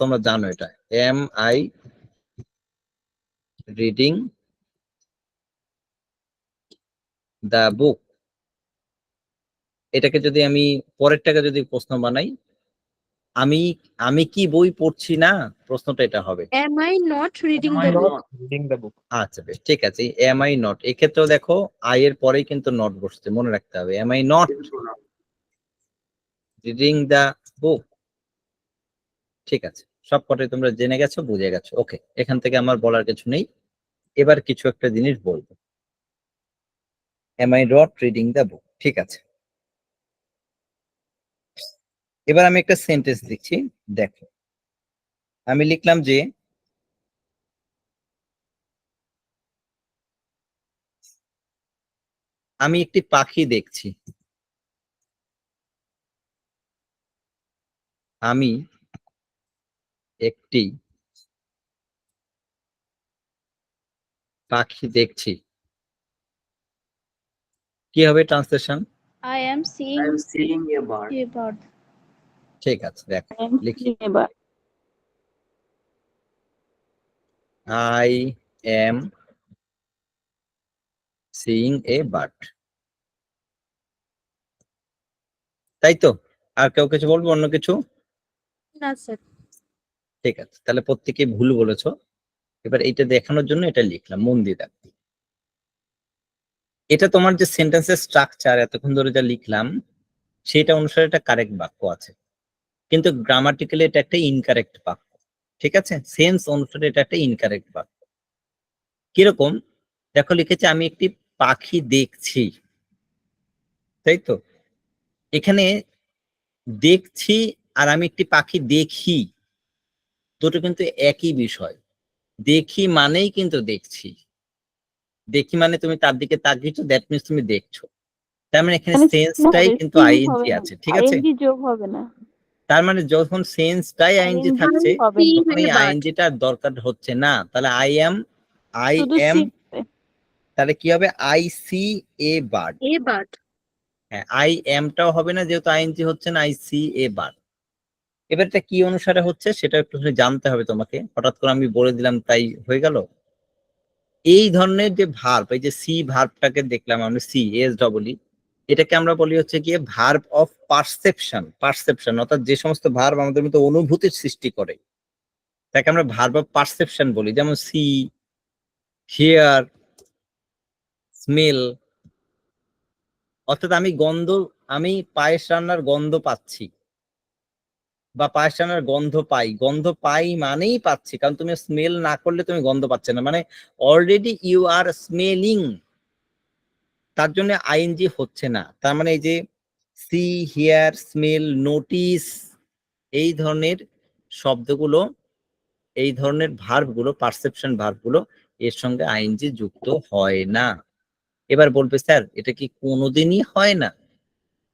তোমরা জানো এটা, am I reading the book. এটাকে যদি আমি পরেরটাকে যদি প্রশ্ন বানাই, আমি আমি কি বই পড়ছি না, প্রশ্নটা এটা হবে। Am I not reading the book? আচ্ছা বেশ, ঠিক আছে। এম আই নট, এক্ষেত্রেও দেখো আই এর পরেই কিন্তু নট বসছে, মনে রাখতে হবে। Am I not reading the book, ঠিক আছে। সব কটাই তোমরা জেনে গেছো, বুঝে গেছো। ওকে, এখান থেকে আমার বলার কিছু নেই। এবার কিছু একটা জিনিস বলবো, am I not reading the book, ঠিক আছে। এবার আমি একটা সেন্টেন্স দিচ্ছি, দেখো। আমি লিখলাম যে আমি একটি পাখি দেখছি। আমি একটি পাখি দেখছি। কি হবে translation? I am I seeing am seeing a bird. a bird. ঠিক আছে, দেখো লিখি। এবার I am seeing a bird. তাই তো? আর কেউ কিছু বলবো, অন্য কিছু? না স্যার। ঠিক আছে, তাহলে প্রত্যেকে ভুল বলেছো। এবার এটা দেখানোর জন্য এটা লিখলাম, মন দিয়ে দেখো। এটা তোমার যে সেন্টেন্সের স্ট্রাকচার এতক্ষণ ধরে যা লিখলাম সেটা অনুসারে একটা কারেক্ট বাক্য আছে, কিন্তু গ্রামাটিক্যালি এটা একটা ইনকারেক্ট বাক্য। ঠিক আছে, সেন্স অনুসারে এটা একটা ইনকারেক্ট বাক্য। কিরকম? দেখো লিখেছে আমি একটি পাখি দেখছি, তাই তো? এখানে দেখছি আর আমি একটি পাখি দেখি, দুটো কিন্তু একই বিষয়। দেখি মানেই কিন্তু দেখছি, দেখি মানে তুমি তার দিকে তাকিয়েছো, দ্যাট মিনস তুমি দেখছো। তার মানে এখানে সেন্সটাই কিন্তু আইএনজি আছে, ঠিক আছে? আইএনজি যোগ হবে না, তার মানে যখন সেন্সটাই আইএনজি ING থাকছে হবে না। তখন এই আইএনজিটা দরকার হচ্ছে না। তাহলে আই শুধু এম, সি তাহলে কি হবে? I see a bird. A bird. হ্যাঁ, আই এমটাও হবে না যেহেতু আইএনজি হচ্ছে না, আই সি এ বার্ড। এবার এটা কি অনুসারে হচ্ছে সেটা একটু জানতে হবে তোমাকে, হঠাৎ করে আমি বলে দিলাম তাই হয়ে গেল? এই ধরনের যে ভার্ব, এই যে সি ভার্বটাকে দেখলাম আমরা, সি এস ডবল ই, এটাকে আমরা বলি হচ্ছে গিয়ে ভার্ব অফ পারসেপশন। পারসেপশন অর্থাৎ যে সমস্ত ভার্ব আমাদের মধ্যে অনুভূতির সৃষ্টি করে তাকে আমরা ভার্ব অফ পারসেপশন বলি। যেমন সি, হিয়ার, স্মেল। অর্থাৎ আমি পায়েস রান্নার গন্ধ পাচ্ছি বা পায়েস রান্নার গন্ধ পাই। গন্ধ পাই মানেই পাচ্ছি, কারণ তুমি স্মেল না করলে তুমি গন্ধ পাচ্ছে না, মানে অলরেডি ইউ আর স্মেলিং, তার জন্য আইএনজি হচ্ছে না। তার মানে এই যে সি, হিয়ার, স্মেল, নোটিস, এই ধরনের শব্দগুলো, এই ধরনের ভার্বগুলো, পারসেপশন ভার্বগুলো, এর সঙ্গে আইএনজি যুক্ত হয় না। এবার বলবে স্যার এটা কি কোনোদিনই হয় না?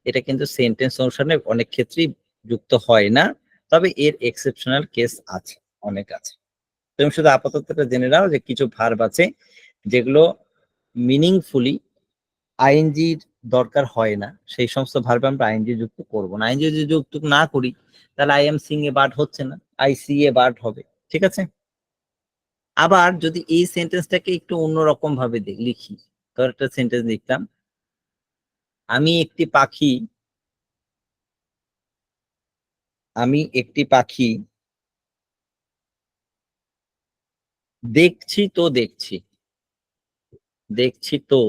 এটা কিন্তু সেন্টেন্স অনুসারে অনেক ক্ষেত্রেই যুক্ত হয় না, তবে এর এক্সেপশনাল কেস আছে, অনেক আছে। তুমি শুধু আপাতত এটা জেনে নাও যে কিছু ভার্ব আছে যেগুলো মিনিংফুলি আইএনজির দরকার হয় না, সেই সমস্ত ভার্বে আমরা আইএনজি যুক্ত করব না। আইএনজি যদি যুক্ত না করি তাহলে I am sing a bird হচ্ছে না, আই সি এ বার্ড হবে। ঠিক আছে? আবার যদি এই সেন্টেন্সটাকে একটু অন্যরকম ভাবে লিখি, ধর একটা সেন্টেন্স লিখলাম আমি একটি পাখি দেখছি তো দেখছি, দেখছি তো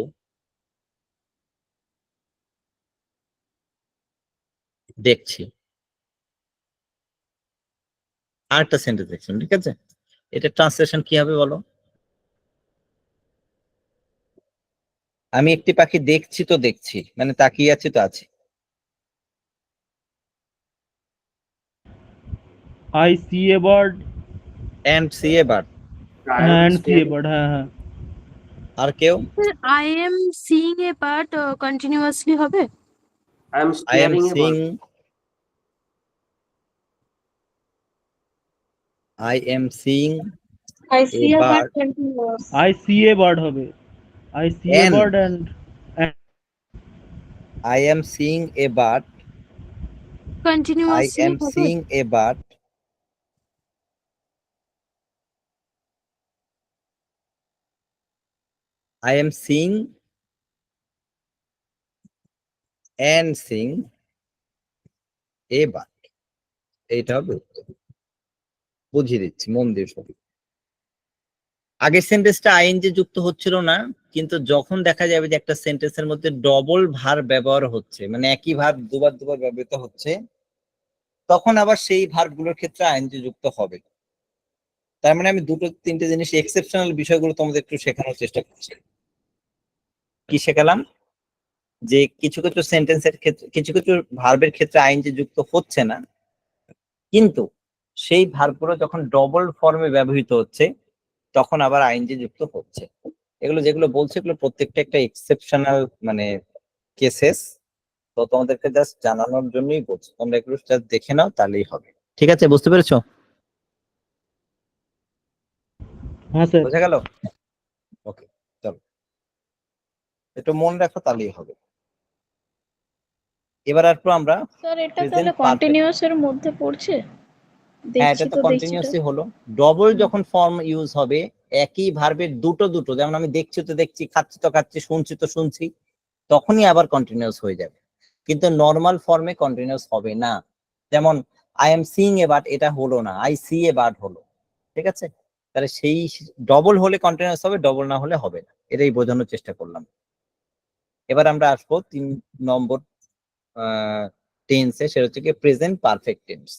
দেখছি। আরেকটা সেন্টেন্স দেখছেন, ঠিক আছে? এটা ট্রান্সলেশন কি হবে বলো? আমি একটি পাখি দেখছি তো দেখছি মানে তাকিয়ে আছি তো আছি। I see a bird and see a bird. I am and see a staring. bird. হ্যাঁ হ্যাঁ। আর কেউ? I am seeing a bird continuously হবে। I am I am staring a Singh, bird. I am Singh I A see a bird bird continuous. I see a bird হবে। I see a And bird and I am sing a bird, I Continuously am হবে। Sing a bird, I am sing and sing a bird. এইটা হবে উত্তর। বুঝিয়ে দিচ্ছি, মন দিয়ে শোনো। আগের সেন্টেন্সটা আইএনজি যুক্ত হচ্ছিল না, কিন্তু যখন দেখা যাবে যে একটা সেন্টেন্সের মধ্যে ডবল ভার্ব ব্যবহার হচ্ছে, মানে একই ভার্ব দুবার দুবার ব্যবহৃত হচ্ছে, তখন আবার সেই ভার্বগুলোর ক্ষেত্রে আইএনজি যুক্ত হবে। তার মানে আমি দুটো তিনটে জিনিস এক্সেপশনাল বিষয়গুলো তোমাদের একটু শেখানোর চেষ্টা করছি। কি শেখালাম? যে কিছু কিছু সেন্টেন্সের ক্ষেত্রে, কিছু কিছু ভার্বের ক্ষেত্রে আইএনজি যুক্ত হচ্ছে না, কিন্তু সেই ভার্বগুলো যখন ডবল ফর্মে ব্যবহৃত হচ্ছে তখন আবার আইএনজি যুক্ত হচ্ছে। এগুলো যেগুলো বলছে এগুলো প্রত্যেকটা একটা এক্সেপশনাল মানে কেসেস, তো তোমাদেরকে জাস্ট জানানোর জন্যই বলছি, তোমরা এগুলো জাস্ট দেখে নাও তাহলেই হবে। ঠিক আছে, বুঝতে পেরেছো? হ্যাঁ স্যার। বোঝা গেল? ওকে, চলো একটু মনে রাখো তাহলেই হবে। এবার আসবো আমরা স্যার এটা প্রেজেন্ট তাহলে পারফেক্ট। কন্টিনিউয়াস এর মধ্যে পড়ছে? হ্যাঁ, এটা দেখছি তো তো দেখছি তো। কন্টিনিউয়াসলি হলো। ডবল যখন ফর্ম ইউজ হবে, একই ভার্বের দুটো দুটো, যেমন আমি দেখছি তো দেখছি, খাচ্ছি তো খাচ্ছি, শুনছি তো শুনছি, তখনই আবার কন্টিনিউয়াস হয়ে যাবে। কিন্তু নর্মাল ফর্মে কন্টিনিউয়াস হবে না। যেমন I am seeing a bird, এটা হলো না, আই সি এ বার্ড হলো। ঠিক আছে, তাহলে সেই ডবল হলে কন্টিনিউয়াস হবে, ডবল না হলে হবে না, এটাই বোঝানোর চেষ্টা করলাম। এবার আমরা আসবো 3 নম্বর টেন্সে, সেটা হচ্ছে কি present perfect tense.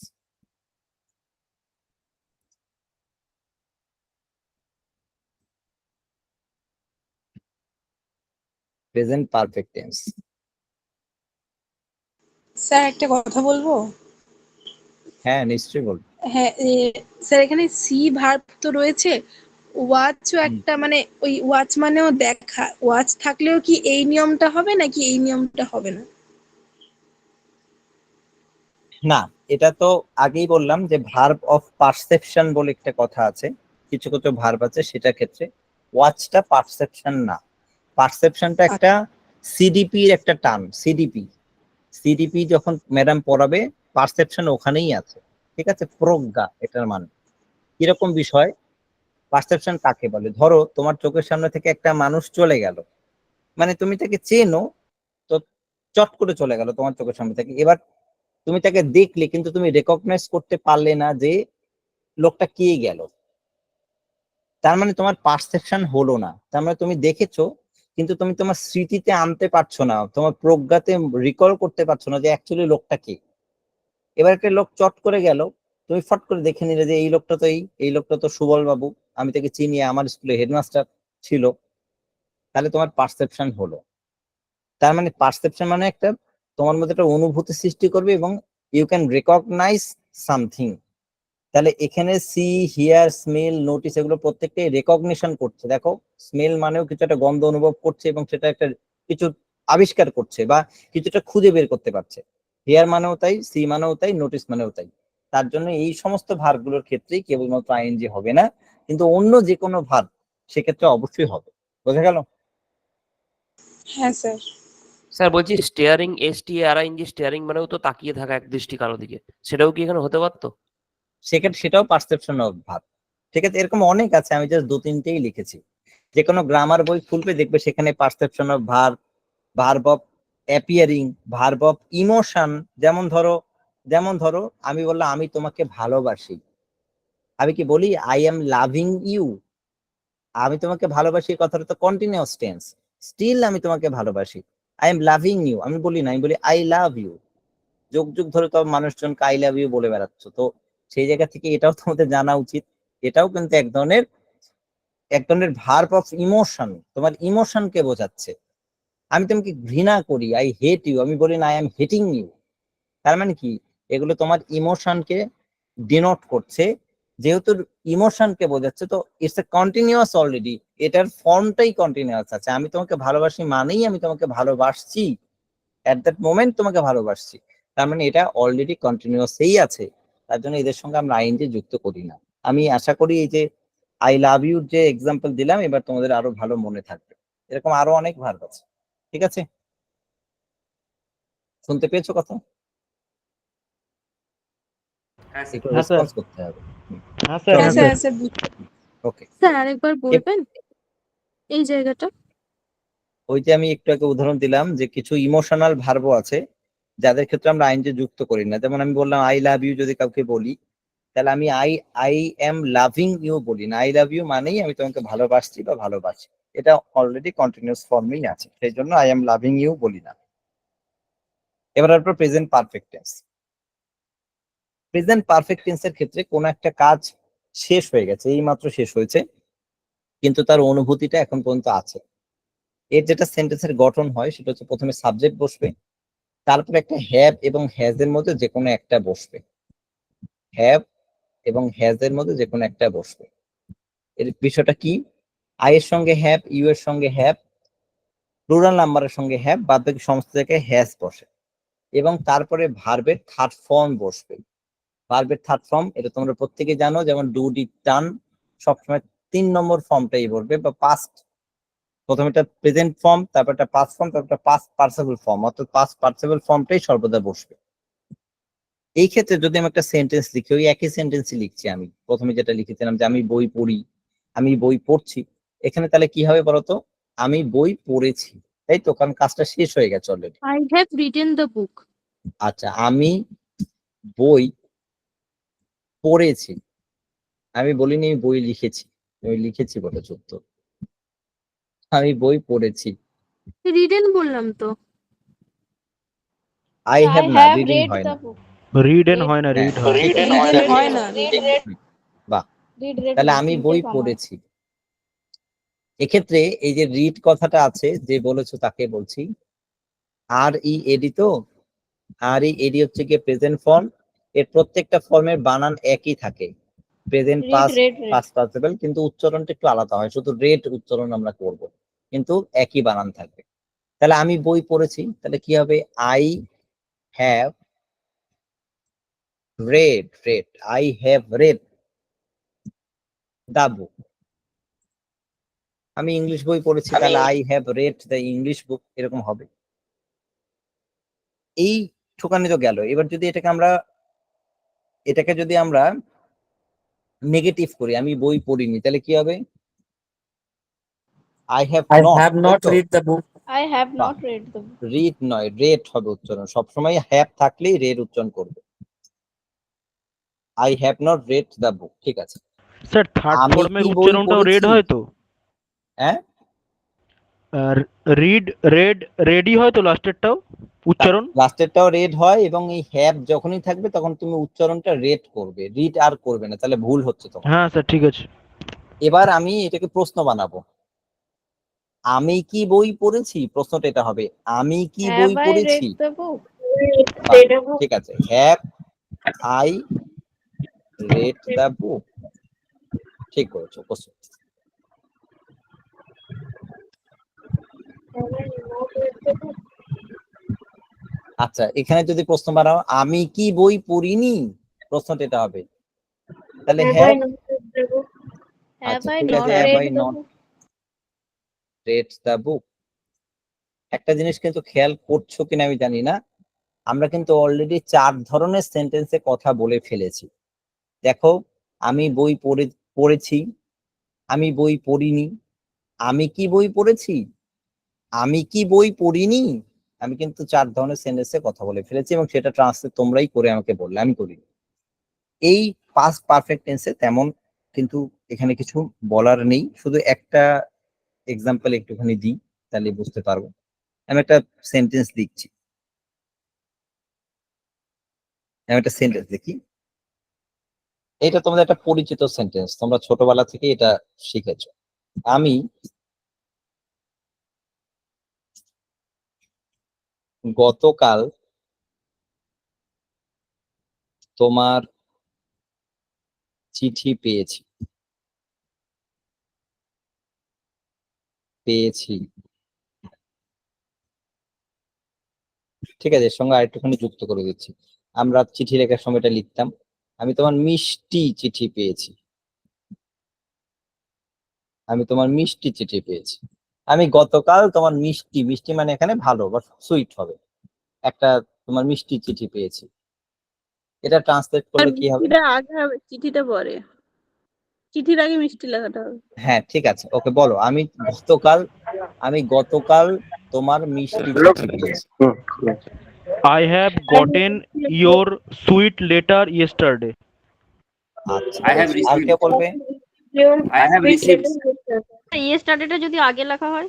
Present perfect tense. Sir একটা কথা বলবো? হ্যাঁ, নিশ্চয়ই বলবো। হ্যাঁ, স্যার এখানে সি ভার্ব তো রয়েছে, ওয়াচও একটা, মানে ওই ওয়াচ মানেও দেখা, ওয়াচ থাকলেও কি এই নিয়মটা হবে নাকি এই নিয়মটা হবে না? না, এটা তো আগেই বললাম যে ভার্ব অফ পারসেপশন বলে একটা কথা আছে, কিছু কিছু ভার্ব আছে সেটার ক্ষেত্রে ওয়াচটা পারসেপশন না। পারসেপশনটা একটা সিডিপি এর একটা টার্ম, সিডিপি। সিডিপি যখন ম্যাডাম পড়াবে, পারসেপশন ওখানেই আছে। ঠিক আছে, প্রজ্ঞা এটার মানে। কিরকম বিষয়, পারসেপশন কাকে বলে? ধরো তোমার চোখের সামনে থেকে একটা মানুষ চলে গেল, মানে তুমি তাকে চেনো, তো চট করে চলে গেল তোমার চোখের সামনে থেকে। এবার তুমি তাকে দেখলে কিন্তু তুমি রেকগনাইজ করতে পারলে না যে লোকটা কে গেল, তার মানে তোমার পারসেপশন হলো না। তার মানে তুমি দেখেছো কিন্তু তুমি তোমার স্মৃতিতে আনতে পারছো না, তোমার প্রজ্ঞাতে রিকল করতে পারছো না যে অ্যাকচুয়ালি লোকটা কে। এবার একটা লোক চট করে গেল, তুমি ফট করে দেখে নিলে যে এই লোকটা তো এই লোকটা তো সুবল বাবু, আমি তাকে চিনি, আমার স্কুলে হেডমাস্টার ছিল। তাহলে তোমার পারসেপশন হলো। তার মানে পারসেপশন মানে একটা তোমার মধ্যে একটা অনুভূতি সৃষ্টি করবে এবং ইউ ক্যান রেকগনাইজ সামথিং। তাহলে এখানে সি, হিয়ার, স্মেল, নোটিস এগুলো প্রত্যেকটাই রেকগনিশন করছে। দেখো, স্মেল মানেও কিছু একটা গন্ধ অনুভব করছে এবং সেটা একটা কিছু আবিষ্কার করছে বা কিছুটা খুঁজে বের করতে পারছে। হিয়ার মানেও তাই, সি মানেও তাই, নোটিস মানেও তাই। তার জন্য এই সমস্ত ভার্বগুলোর ক্ষেত্রেই কেবলমাত্র আইএনজি হবে না, কিন্তু অন্য যে কোনো ভার্ব সেক্ষেত্রে অবশ্যই হবে। বোঝা গেল? হ্যাঁ স্যার। স্যার বলছি স্টিয়ারিং, STARING, স্টিয়ারিং মানেও তো তাকিয়ে থাকা এক দৃষ্টি কারো দিকে, সেটাও কি এখানে হতে পারতো? সেক্ষেত্রে সেটাও পারসেপশন অফ ভার্ব। ঠিক আছে, এরকম অনেক আছে, আমি জাস্ট 2-3টেই লিখেছি। যে কোনো গ্রামার বই খুলবে দেখবে সেখানে perception of verb, verb of appearing, verb of emotion. যেমন ধরো আমি বললাম আমি তোমাকে ভালোবাসি, আমি কি বলি আই এম লাভিং ইউ? আমি তোমাকে ভালোবাসি কথাটা তো কন্টিনিউয়াস টেন্স, স্টিল আমি তোমাকে ভালোবাসি, আই এম লাভিং ইউ আমি বলি না, আমি বলি আই লাভ ইউ। যুগ যুগ ধরে তো মানুষজনকে আই লাভ ইউ বলে বেড়াচ্ছ, তো সেই জায়গা থেকে এটাও তোমাদের জানা উচিত। এটাও কিন্তু এক ধরনের ভার্ব অফ ইমোশন, তোমার ইমোশনকে বোঝাচ্ছে। আমি তোমাকে ঘৃণা করি, আই হেট ইউ, আমি বলি না আই এম হেটিং ইউ। তার মানে কি, এগুলো তোমার ইমোশনকে ডিনোট করছে। যেহেতু ইমোশনকে বোঝাচ্ছে, তো ইটস এ কন্টিনিউয়াস অলরেডি, এটার ফর্মটাই কন্টিনিউয়াস আছে। আমি তোমাকে ভালোবাসি মানেই আমি তোমাকে ভালোবাসছি, এট দ্যাট মোমেন্ট তোমাকে ভালোবাসছি। তার মানে এটা অলরেডি কন্টিনিউয়াসই আছে। তার জন্য এদের সঙ্গে আমরা আইএনজি যুক্ত করি না। আমি আশা করি এই যে আই লাভ ইউ যে এক্সাম্পল দিলাম, এবার তোমাদের আরো ভালো মনে থাকবে। এরকম আরো অনেক ভার্ব আছে। ঠিক আছে, শুনতে পেয়েছো কথা? হ্যাঁ স্যার। একটু হ্যাঁ স্যার। রেসপন্স করতে হবে। হ্যাঁ স্যার। হ্যাঁ চলো, স্যার, স্যার ওকে। স্যার আরেকবার বলবেন এই জায়গাটা? ওই যে আমি একটু আগে উদাহরণ দিলাম যে কিছু ইমোশনাল ভার্বও আছে যাদের ক্ষেত্রে আমরা আইনজি যুক্ত করি না। যেমন আমি বললাম আই লাভ ইউ, যদি কাউকে বলি তাহলে আমি I I am loving you বলি না, আই লাভ ইউ মানেই আমি তোমাকে ভালোবাসছি বা ভালোবাসি। এটা অলরেডি কন্টিনিউয়াস ফর্মেই আছে, সেই জন্য আই এম লাভিং ইউ বলি না। এবার আপনার present perfect tense. Present perfect টেন্সের ক্ষেত্রে কোনো একটা কাজ শেষ হয়ে গেছে, এই মাত্র শেষ হয়েছে, কিন্তু তার অনুভূতিটা এখন পর্যন্ত আছে। এর যেটা সেন্টেন্সের গঠন হয় সেটা হচ্ছে প্রথমে সাবজেক্ট বসবে, তারপর একটা হ্যাভ এবং হ্যাজ এর মধ্যে যে কোনো একটা বসবে। হ্যাভ এবং হ্যাজ এর মধ্যে যে কোনো একটা বসবে। এর বিষয়টা কি, আই এর সঙ্গে হ্যাভ, ইউ এর সঙ্গে হ্যাভ, প্লুরাল নাম্বারের সঙ্গে হ্যাভ, বাদ বাকি সমস্ত জায়গায় হ্যাজ বসে এবং তারপরে ভার্বের থার্ড ফর্ম বসবে। ভার্বের থার্ড ফর্ম এটা তোমরা প্রত্যেকে জানো, যেমন ডু, ডিড, ডান সবসময় 3 নম্বর ফর্মটাই বলবে, বা পাস্ট প্রথমে একটা প্রেজেন্ট ফর্ম, তারপর একটা পাস্ট ফর্ম, তারপর একটা পাস্ট পার্টিসিপল ফর্ম, অর্থাৎ পাস্ট পার্টিসিপল ফর্মটাই সর্বদা বসবে। এই ক্ষেত্রে যদি আমি একটা সেন্টেন্স লিখি, ওই একই সেন্টেন্সই লিখছি, আমি প্রথমে যেটা লিখেছিলাম যে আমি বই পড়ি, আমি বই পড়ছি, এখানে তাহলে কি হবে বলতো, আমি বই পড়েছি, তাই তো, কারণ কাজটা শেষ হয়ে গেছে already. I have written the book. আচ্ছা, আমি বই পড়েছি, আমি বলিনি আমি বই লিখেছি, আমি লিখেছি বলেছ তো, আমি বই পড়েছি। Written বললাম তো। আই হ্যাভ না, have রিডিং read হয় the না। book. রিড এন হয় না, হ্যাঁ, রিড হয়। ঠিক আছে। Read হয় না। বাহ, Read তাহলে আমি তিনটে বই বানাও। পড়েছি। এক্ষেত্রে এই যে রিড কথাটা আছে যে বলেছো তাকে বলছি, আর ই এডি তো, আর ই এডি হচ্ছে কি প্রেজেন্ট ফর্ম, এর প্রত্যেকটা ফর্মের বানান একই থাকে, present, Read, past, read, read. Past participle, কিন্তু উচ্চারণটা একটু আলাদা হয়, শুধু রেড উচ্চারণ আমরা করব, কিন্তু একই বানান থাকবে। তাহলে আমি বই পড়েছি, তাহলে কি হবে, I have read, I have read the book. আমি ইংলিশ বই পড়েছি, তাহলে I have read the English book, এরকম হবে। এই ঠোকানি তো গেল। এবার যদি এটাকে যদি আমরা নেগেটিভ করি, আমি বই পড়িনি, তাহলে কি হবে, I have not read the book. I have বাহ। not read the book. Read নয়, রেড হবে উচ্চারণ, সবসময় হ্যাভ থাকলেই রেড উচ্চারণ করবে। I have not red the book, ঠিক আছে। স্যার থার্ড আমি ফর্মের কি বই উচ্চারণটাও রেড পড়েছি? হয় তো? হ্যাঁ, রিড, রেড, রেডি হয় তো লাস্টেরটাও উচ্চারণ? লাস্টেরটাও রেড হয়, এবং এই হ্যাভ যখনই থাকবে তখন তুমি উচ্চারণটা রেড করবে, রিড আর করবে না, তাহলে ভুল হচ্ছে তোমার। হ্যাঁ স্যার, ঠিক আছে। এবার আমি এটাকে প্রশ্ন বানাবো, আমি কি বই পড়েছি, প্রশ্নটা এটা হবে, আমি কি বই Have I পড়েছি। read the book? বাহ, ঠিক আছে, have I red the book, ঠিক করেছো প্রশ্ন। আচ্ছা, এখানে যদি প্রশ্ন বানাও, আমি কি বই পড়িনি, প্রশ্নটা এটা হবে, তাহলে হ্যাভ, Have আচ্ছা I ঠিক not আছে, have read I the not book? Red the book. একটা জিনিস কিন্তু খেয়াল করছো কিনা আমি জানি না, আমরা কিন্তু অলরেডি 4 ধরনের সেন্টেন্সে কথা বলে ফেলেছি। দেখো, আমি বই পড়েছি, আমি বই পড়িনি, আমি কি বই পড়েছি, আমি কি বই পড়িনি, আমি কিন্তু 4 ধরনের সেন্টেন্সে কথা বলে ফেলেছি, এবং সেটা ট্রান্সলেট তোমরাই করে আমাকে বললে, আমি করিনি। এই পাস্ট পারফেক্ট টেন্সে তেমন কিন্তু এখানে কিছু বলার নেই, শুধু একটা এক্সাম্পল একটুখানি দিই, তাহলে বুঝতে পারবো। আমি একটা সেন্টেন্স লিখছি, আমি একটা সেন্টেন্স দেখি, এটা তোমাদের একটা পরিচিত সেন্টেন্স, তোমরা ছোটবেলা থেকে এটা শিখেছো। আমি গতকাল তোমার চিঠি পেয়েছি, ঠিক আছে, এর সঙ্গে আরেকটুখানি যুক্ত করে দিচ্ছি। আমরা চিঠি লেখার সময় এটা লিখতাম, আমি তোমার মিষ্টি চিঠি পেয়েছি, আমি তোমার মিষ্টি চিঠি পেয়েছি। আমি গতকাল তোমার মিষ্টি, মিষ্টি মানে এখানে ভালো বা সুইট হবে, একটা তোমার মিষ্টি চিঠি পেয়েছি। এটা ট্রান্সলেট করলে কি হবে? চিঠিটা আগে হবে, চিঠিটা পরে, চিঠির আগে মিষ্টি লেখাটা হবে। হ্যাঁ, ঠিক আছে, ওকে বলো, আমি গতকাল তোমার মিষ্টি চিঠি পেয়েছি। I have gotten your sweet letter yesterday. আচ্ছা, I have R K received. বলবে? I have received. ইয়েস্টারডেটা যদি আগে লেখা হয়,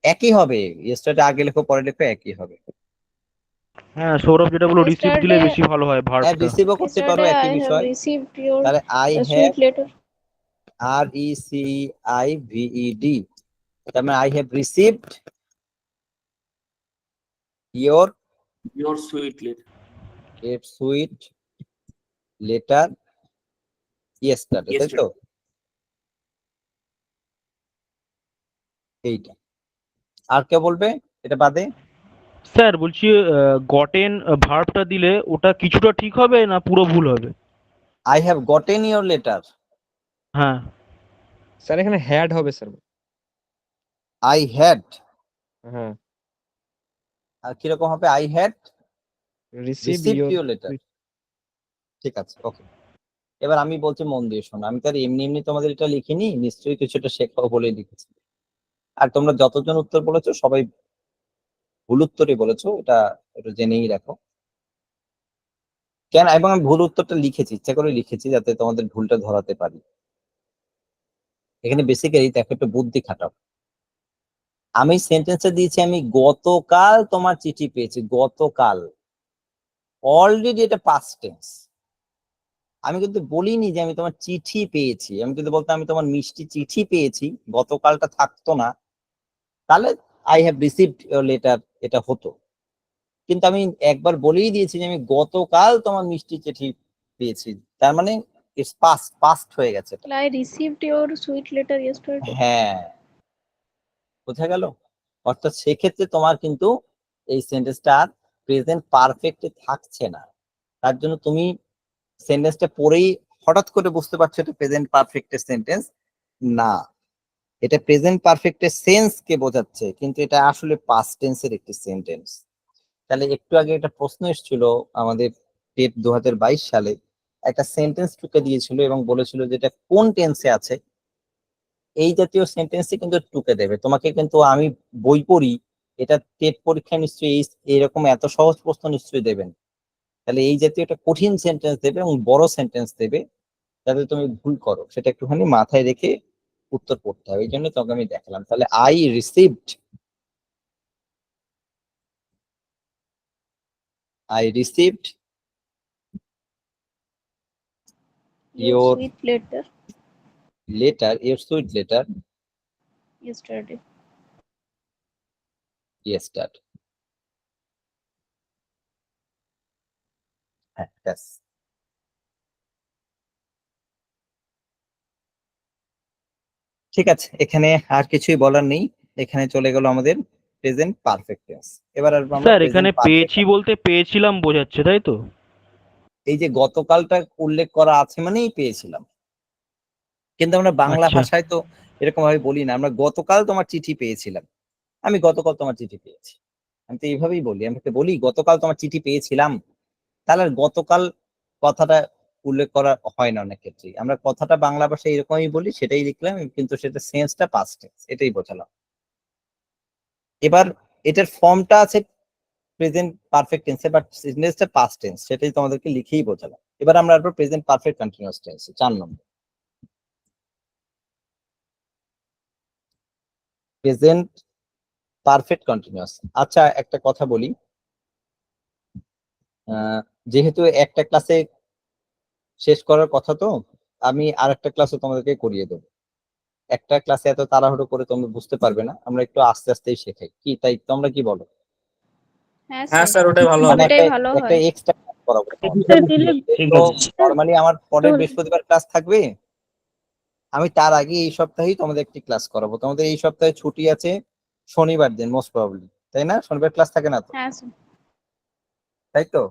একই হবে, ইয়েস্টারডে আগে লেখো পরে লেখো একই হবে। হ্যাঁ সৌরভ যেটা বললো, রিসিভ দিলে Yesterday- বেশি ভালো হয় হ্যাঁ, ভার্বটা। রিসিভও করতে পারো, Yesterday একই I have বিষয়। received your তাহলে I have, sweet letter. RECIVED, তার মানে I have received Your sweet letter. Sweet letter yesterday, তাই তো? এইটা। আর কে বলবে এটা বাদে? স্যার বলছি গটেন ভার্বটা দিলে ওটা কিছুটা ঠিক হবে না পুরো ভুল হবে? I have gotten your letter. হ্যাঁ স্যার এখানে হ্যাড হবে স্যার। আই হ্যাড, হ্যাঁ, আর কিরকম হবে? I had received received your. Your letter. ঠিক আছে, ওকে। এবার আমি বলছি মন দিয়ে শোনো, আমি তো আর এমনি এমনি তোমাদের এটা লিখিনি, নিশ্চয়ই কিছুটা শেখাও বলে লিখেছি। আর তোমরা যতজন উত্তর বলেছো সবাই ভুল উত্তরই বলেছো, এটা একটু জেনেই রাখো। কেন? এবং আমি ভুল উত্তরটা লিখেছি, ইচ্ছা করে লিখেছি যাতে তোমাদের ভুলটা ধরাতে পারি। এখানে বেসিক্যালি দেখো একটু বুদ্ধি খাটাও। আমি সেন্টেন্সে দিয়েছি আমি গতকাল তোমার চিঠি পেয়েছি, গতকাল। অলরেডি এটা পাস্ট টেন্স। আমি কিন্তু বলিনি যে আমি তোমার চিঠি পেয়েছি। আমি যদি বলতাম আমি তোমার মিষ্টি চিঠি পেয়েছি, গতকালটা থাকতো না, তাহলে I have received your letter এটা হতো। কিন্তু আমি একবার বলেই দিয়েছি যে আমি গতকাল তোমার মিষ্টি চিঠি পেয়েছি, তার মানে ইটস পাস্ট হয়ে গেছে এটা। I received your sweet letter yesterday. হ্যাঁ, বোঝা গেল? অর্থাৎ সেক্ষেত্রে তোমার কিন্তু এই সেন্টেন্সটা আর প্রেজেন্ট পারফেক্টে থাকছে না। তার জন্য তুমি সেন্টেন্সটা পড়েই হঠাৎ করে বুঝতে পারছো এটা প্রেজেন্ট পারফেক্টের সেন্টেন্স না, এটা প্রেজেন্ট পারফেক্টের সেন্স কে বোঝাচ্ছে, কিন্তু এটা আসলে পাস্ট টেন্সের একটি সেন্টেন্স। তাহলে একটু আগে একটা প্রশ্ন এসেছিল আমাদের টেট 2022 সালে, একটা সেন্টেন্স টুকে দিয়েছিল এবং বলেছিল যে এটা কোন টেন্সে আছে। এই জাতীয় সেন্টেন্সই কিন্তু টুকে দেবে তোমাকে, কিন্তু আমি বই পড়ি, এটা টেট পরীক্ষায় নিশ্চয়ই এরকম এত সহজ প্রশ্ন নিশ্চয়ই দেবেন। তাহলে এই জাতীয় একটা কঠিন সেন্টেন্স দেবে এবং বড় সেন্টেন্স দেবে, যাতে তুমি ভুল করো সেটা একটুখানি মাথায় রেখে উত্তর করতে হবে। এই জন্য তোকে আমি দেখালাম। তাহলে I received Your your sweet letter letter, your sweet letter yesterday. yesterday. হ্যাঁ, ব্যাস। ঠিক আছে, এখানে আর কিছুই বলার নেই। এখানে চলে গেল আমাদের প্রেজেন্ট পারফেক্ট টেন্স। এবার আসবো আমরা স্যার প্রেজেন্ট এখানে পেয়েছি বলতে পেয়েছিলাম বোঝাচ্ছে, তাই তো? এই যে গতকালটা উল্লেখ করা আছে মানেই পেয়েছিলাম, কিন্তু আমরা বাংলা আচ্ছা। ভাষায় তো এরকম ভাবে বলি না। আমরা গতকাল তোমার চিঠি পেয়েছিলাম, আমি গতকাল তোমার চিঠি পেয়েছি, আমি তো এইভাবেই বলি। আমরা তো বলি গতকাল তোমার চিঠি পেয়েছিলাম, তাহলে আর গতকাল কথাটা উল্লেখ করা হয় না অনেক ক্ষেত্রে। আমরা কথাটা বাংলা ভাষায় এরকমই বলি, সেটাই লিখলাম, কিন্তু সেটা সেন্সটা পাস্ট টেন্স, এটাই বোঝালাম। এবার এটার ফর্মটা আছে প্রেজেন্ট পারফেক্ট টেন্সে, বাট সেন্টেন্সটা পাস্ট টেন্স, সেটাই তোমাদেরকে লিখেই বোঝালাম। এবার আমরা আসবো প্রেজেন্ট পারফেক্ট কন্টিনিউয়াস টেন্সে, 4 নম্বর। Present perfect continuous. আচ্ছা একটা কথা বলি, যেহেতু একটা ক্লাসে শেষ করার কথা, তো আমি আরেকটা ক্লাসও তোমাদেরকে করিয়ে দেবো। একটা ক্লাসে এত তাড়াহুড়ো করে তোমরা বুঝতে পারবে না, আমরা একটু আস্তে আস্তেই শেখাই, কি তাই তোমরা কি বলো? হ্যাঁ স্যার, ওটাই ভালো মানে ওটাই ভালো একটা হয়। এক্সট্রা ক্লাস করাবো। ঠিক তো আছে। নরমালি আমার পরের বৃহস্পতিবার ক্লাস থাকবে, আমি তার আগে এই সপ্তাহেই তোমাদের একটি ক্লাস করাবো। তোমাদের এই সপ্তাহে ছুটি আছে শনিবার দিন মোস্ট প্রবাবলি, তাই না? শনিবার ক্লাস থাকে না তো, হ্যাঁ স্যার। তাই তো?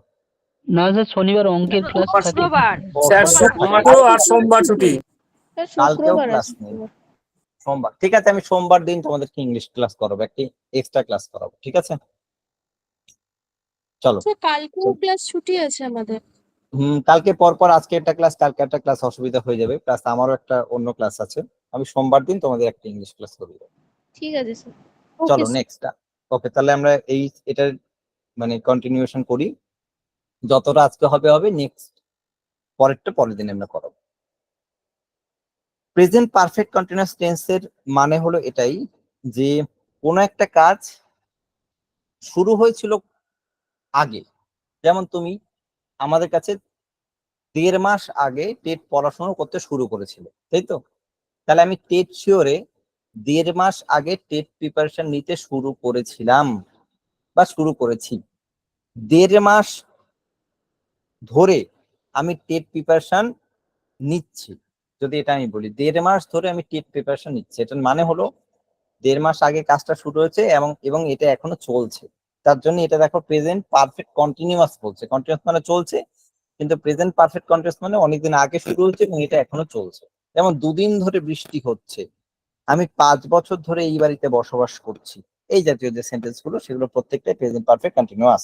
না স্যার, শনিবার অঙ্কের ক্লাস থাকে। শুক্রবার। স্যার শুক্র আর সোমবার ছুটি। স্যার, কালকেও শুক্রবার ক্লাস আছে। নেই, সোমবার। ঠিক আছে, আমি সোমবার দিন তোমাদেরকে ইংলিশ ক্লাস করাবো, একটি এক্সট্রা ক্লাস করাবো, ঠিক আছে? চলো। স্যার কালকেও ক্লাস ছুটি আছে আমাদের। কালকে পর আজকে একটা ক্লাস, কালকে একটা ক্লাস অসুবিধা হয়ে যাবে, প্লাস আমারও একটা অন্য ক্লাস আছে। আমি সোমবার দিন তোমাদের একটা ইংলিশ ক্লাস করে দেবো। ঠিক আছে স্যার। চলো নেক্সট। ওকে, তাহলে আমরা এটার মানে কন্টিনিউশন করি। যতটা আজকে হবে হবে, নেক্সট পরেরটা পরের দিন আমরা করাবো। প্রেজেন্ট পারফেক্ট কন্টিনিউয়াস টেন্সের মানে হলো এটাই যে কোনো একটা কাজ শুরু হয়েছিল আগে। যেমন তুমি আমাদের কাছে 1.5 মাস আগে টেট পড়াশোনা করতে শুরু করেছিলে, তাই তো? তাহলে আমি টেট শিওরে 1.5 মাস আগে টেট প্রিপারেশন নিতে শুরু করেছিলাম বা শুরু করেছি। 1.5 মাস ধরে আমি টেট প্রিপারেশন নিচ্ছি, যদি এটা আমি বলি 1.5 মাস ধরে আমি টেট প্রিপারেশন নিচ্ছি, এটার মানে হলো 1.5 মাস আগে কাজটা শুরু হয়েছে এবং এটা এখনো চলছে। তার জন্য এটা দেখো প্রেজেন্ট পারফেক্ট কন্টিনিউয়াস বলছে, কন্টিনিউয়াস মানে চলছে, কিন্তু প্রেজেন্ট পারফেক্ট কন্টিনিউয়াস মানে অনেকদিন আগে শুরু হয়েছে এবং এটা এখনো চলছে। যেমন 2 দিন ধরে বৃষ্টি হচ্ছে, আমি 5 বছর ধরে এই বাড়িতে বসবাস করছি, এই জাতীয় যে সেন্টেন্স গুলো সেগুলো প্রত্যেকটাই প্রেজেন্ট পারফেক্ট কন্টিনিউয়াস।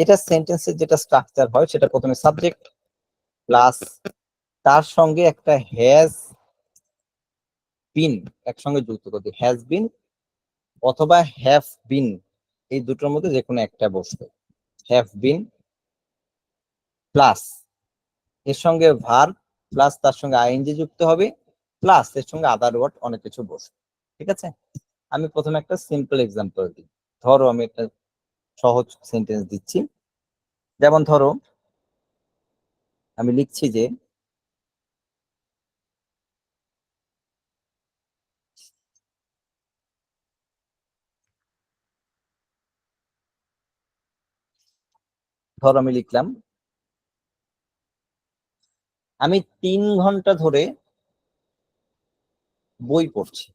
এটা সেন্টেন্সের যেটা স্ট্রাকচার হয় সেটা প্রথমে সাবজেক্ট প্লাস তার সঙ্গে একটা হ্যাজ বিন একসঙ্গে যুক্ত করতে, হ্যাজ বিন অথবা হ্যাভ বিন, এই দুটোর মধ্যে যে কোনো একটা বসবে। হ্যাভ বিন প্লাস এর সঙ্গে ভার্ব প্লাস তার সঙ্গে আইএনজি যুক্ত হবে প্লাস এর সঙ্গে আদার ওয়ার্ড অনেক কিছু বসবে। ঠিক আছে, আমি প্রথমে একটা সিম্পল এক্সাম্পল দিই। ধরো আমি একটা সহজ সেন্টেন্স দিচ্ছি, যেমন ধরো আমি লিখছি যে ধরো আমি লিখলাম আমি 3 ঘন্টা ধরে বই পড়ছি।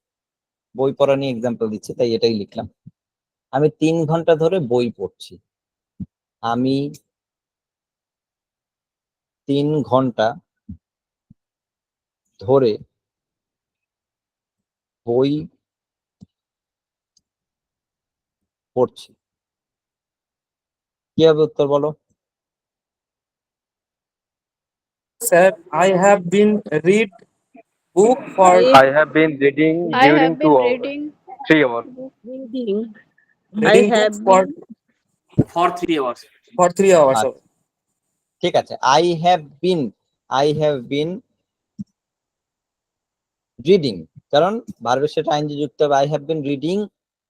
বই পড়া নিয়ে এক্সাম্পল দিচ্ছি তাই এটাই লিখলাম। আমি 3 ঘন্টা ধরে বই পড়ছি। আমি 3 ঘন্টা ধরে বই পড়ছি। কি হবে উত্তর বলো? Sir, I have been read book for I have been reading I during have been 2 hours, reading 3 hours. Reading. I reading have book been For 3 hours. for 3 hours. আচ্ছা, ঠিক আছে। I have been রিডিং, কারণ ভার্বের সাথে ING যুক্ত হবে। I have been reading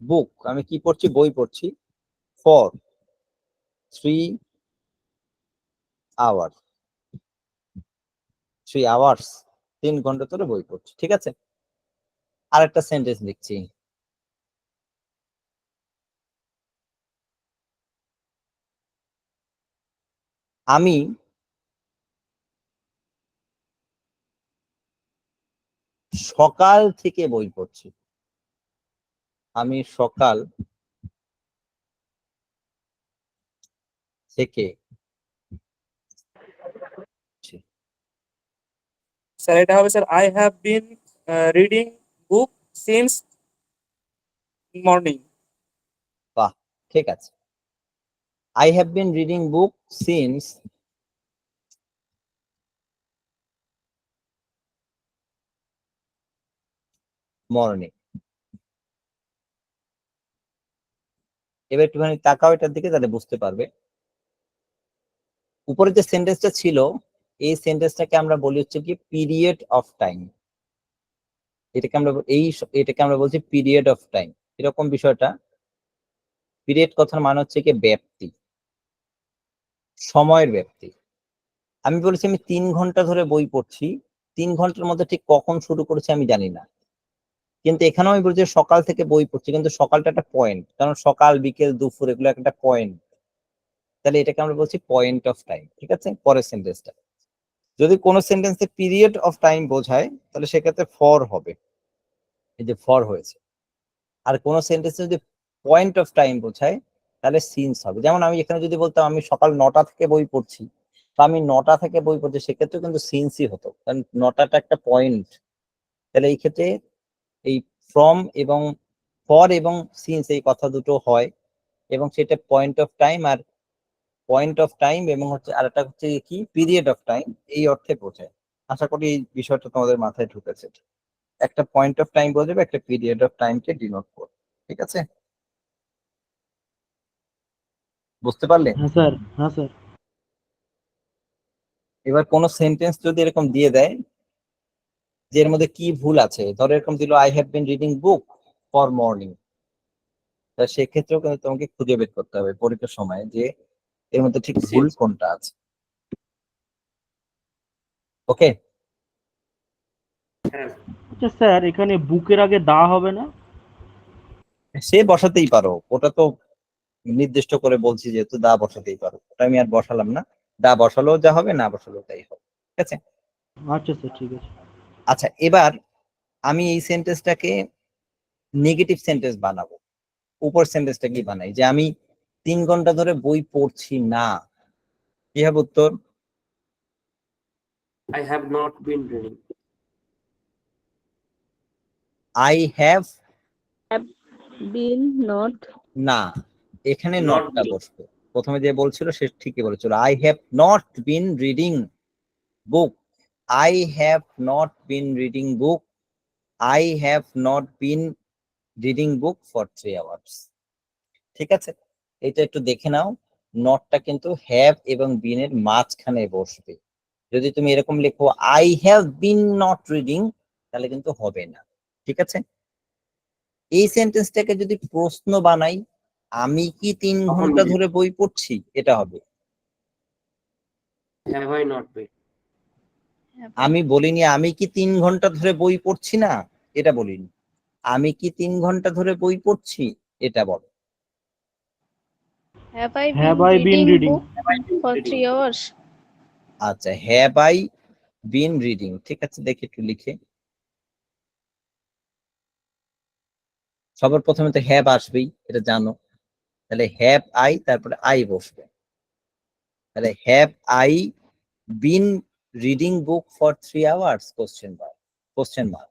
book, আমি কি পড়ছি? বই পড়ছি। for 3 hours, 3 hours 3 ঘন্টা ধরে বই পড়ছি। ঠিক আছে, আরেকটা সেন্টেন্স লিখছি। আমি সকাল থেকে বই পড়ছি। আমি সকাল থেকে Sir, এটা হবে sir I have been reading book since morning. বাহ, ঠিক আছে। I have been reading book since morning। এবার একটুখানি তাকাও এটার দিকে, তাহলে বুঝতে পারবে। উপরে যে সেন্টেন্সটা ছিল এই সেন্টেন্সটাকে আমরা বলি হচ্ছে কি পিরিয়ড অফ টাইম। এটাকে আমরা বলছি পিরিয়ড অফ টাইম। এরকম বিষয়টা, পিরিয়ড কথার মানে হচ্ছে কি ব্যাপ্তি, সময়ের ব্যাপ্তি। আমি বলেছি আমি 3 ঘন্টা ধরে বই পড়ছি, 3 ঘন্টার মধ্যে ঠিক কখন শুরু করেছি আমি জানি না, কিন্তু এখানেও আমি বলছি সকাল থেকে বই পড়ছি, কিন্তু সকালটা একটা পয়েন্ট, কারণ সকাল বিকেল দুপুর এগুলো একটা পয়েন্ট, তাহলে এটাকে আমরা বলছি পয়েন্ট অফ টাইম। ঠিক আছে, পরের সেন্টেন্সটা যদি কোনো সেন্টেন্সে পিরিয়ড অফ টাইম বোঝায় তাহলে সেক্ষেত্রে ফর হবে, এই যে ফর হয়েছে। আর কোন সেন্টেন্সে যদি পয়েন্ট অফ টাইম বোঝায় তাহলে সিন্স হবে। যেমন আমি এখানে যদি বলতাম আমি সকাল 9টা থেকে বই পড়ছি, বা আমি 9টা থেকে বই পড়ছি, সেক্ষেত্রে কিন্তু সিন্সই হতো, কারণ 9টাটা একটা পয়েন্ট। তাহলে এই ক্ষেত্রে এই ফ্রম এবং ফর এবং সিন্স এই কথা দুটো হয়, এবং সেটা পয়েন্ট অফ টাইম আর পয়েন্ট অফ টাইম এবং হচ্ছে আর একটা হচ্ছে কি পিরিয়ড অফ টাইম, এই অর্থে বোঝায়। আশা করি এই বিষয়টা তোমাদের মাথায় ঢুকেছে। একটা পয়েন্ট অফ টাইম বোঝাবে, একটা পিরিয়ড অফ টাইমকে ডিনোট করবে। ঠিক আছে, বুঝতে পারলে? হ্যাঁ স্যার, হ্যাঁ স্যার। এবার কোন সেন্টেন্স যদি এরকম দিয়ে দেয় যে এর মধ্যে কি ভুল আছে, ধরো এরকম দিল I have been reading book for morning, তা সেক্ষেত্রেও কিন্তু তোমাকে খুঁজে বের করতে হবে পরীক্ষার সময় যে এর মধ্যে ঠিক ভুল কোনটা আছে। ওকে, আচ্ছা স্যার, এখানে বুকের আগে দা হবে না? সে বসাতেই পারো, ওটা তো নির্দিষ্ট করে বলছি যেহেতু দা বসাতেই পারো, ওটা আমি আর বসালাম না। দা বসালেও যা হবে, না বসালেও তাই হবে। ঠিক আছে, আচ্ছা স্যার, ঠিক আছে। আচ্ছা, এবার আমি এই সেন্টেন্সটাকে নেগেটিভ সেন্টেন্স বানাবো। উপর সেন্টেন্সটা কি বানাই, যে আমি 3 ঘন্টা ধরে বই পড়ছি না, কি হবে উত্তর? I have not been reading. I have Been not না, এখানে Not নটটা been. বসবে। প্রথমে যে বলছিল সে ঠিকই বলেছিল, I have not been reading book, I have not been reading book, I have not been reading book for 3 hours. ঠিক আছে, এটা একটু দেখে নাও, নটটা কিন্তু হ্যাভ এবং বিন এর মাঝখানে বসবে। যদি তুমি এরকম লেখো I have been not reading, তাহলে কিন্তু হবে না। ঠিক আছে, এই সেন্টেন্সটাকে যদি প্রশ্ন বানাই, আমি কি 3 ঘন্টা ধরে বই পড়ছি, এটা হবে। Have I not been? আমি বলিনি আমি কি 3 ঘন্টা ধরে বই পড়ছি না, এটা বলিনি। আমি কি 3 ঘন্টা ধরে বই পড়ছি, এটা বলো। Have I Have been I been reading reading? book for 3 hours? আচ্ছা, হ্যাভ আই বিন রিডিং, ঠিক আছে, দেখি একটু লিখে। সবার প্রথমে তো হ্যাভ আসবেই, এটা জানো। তাহলে হ্যাভ আই, তারপরে আই বসবে। তাহলে have I been reading book for 3 hours, question mark.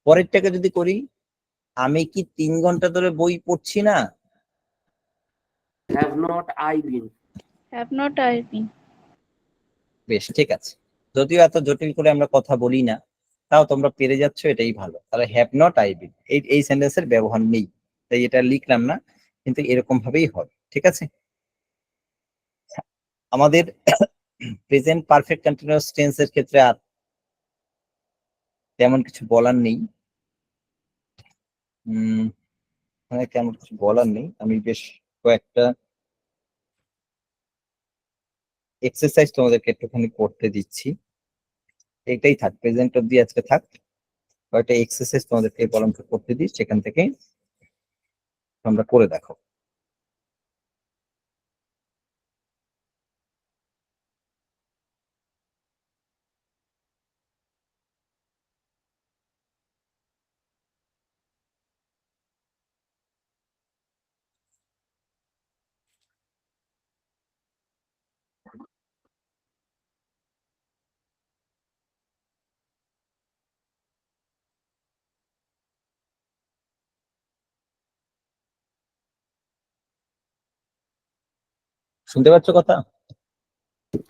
পরেরটাকে যদি করি, আমি কি 3 ঘন্টা ধরে বই পড়ছি না, Have not I been? Have not I been? বেশ, ঠিক আছে। যদিও এত জটিল করে আমরা কথা বলি না, তাও তোমরা পেরে যাচ্ছ, এটাই ভালো। তাহলে হ্যাভ নট আই বিন এই সেন্টেন্সের ব্যবহার নেই, তাই এটা লিখলাম না, কিন্তু এরকম ভাবেই হবে। ঠিক আছে, আমাদের প্রেজেন্ট পারফেক্ট কন্টিনিউয়াস টেন্সের ক্ষেত্রে আর তেমন কিছু বলার নেই। এখানে তেমন কিছু বলার নেই, আমি বেশ কয়েকটা এক্সারসাইজ তোমাদেরকে একটুখানি করতে দিচ্ছি। এটাই থাক, প্রেজেন্ট অব্দি আজকে থাক। কয়েকটা এক্সারসাইজ তোমাদেরকে বরং করতে দিই, সেখান থেকে তোমরা করে দেখো। শুনতে পাচ্ছ কথা?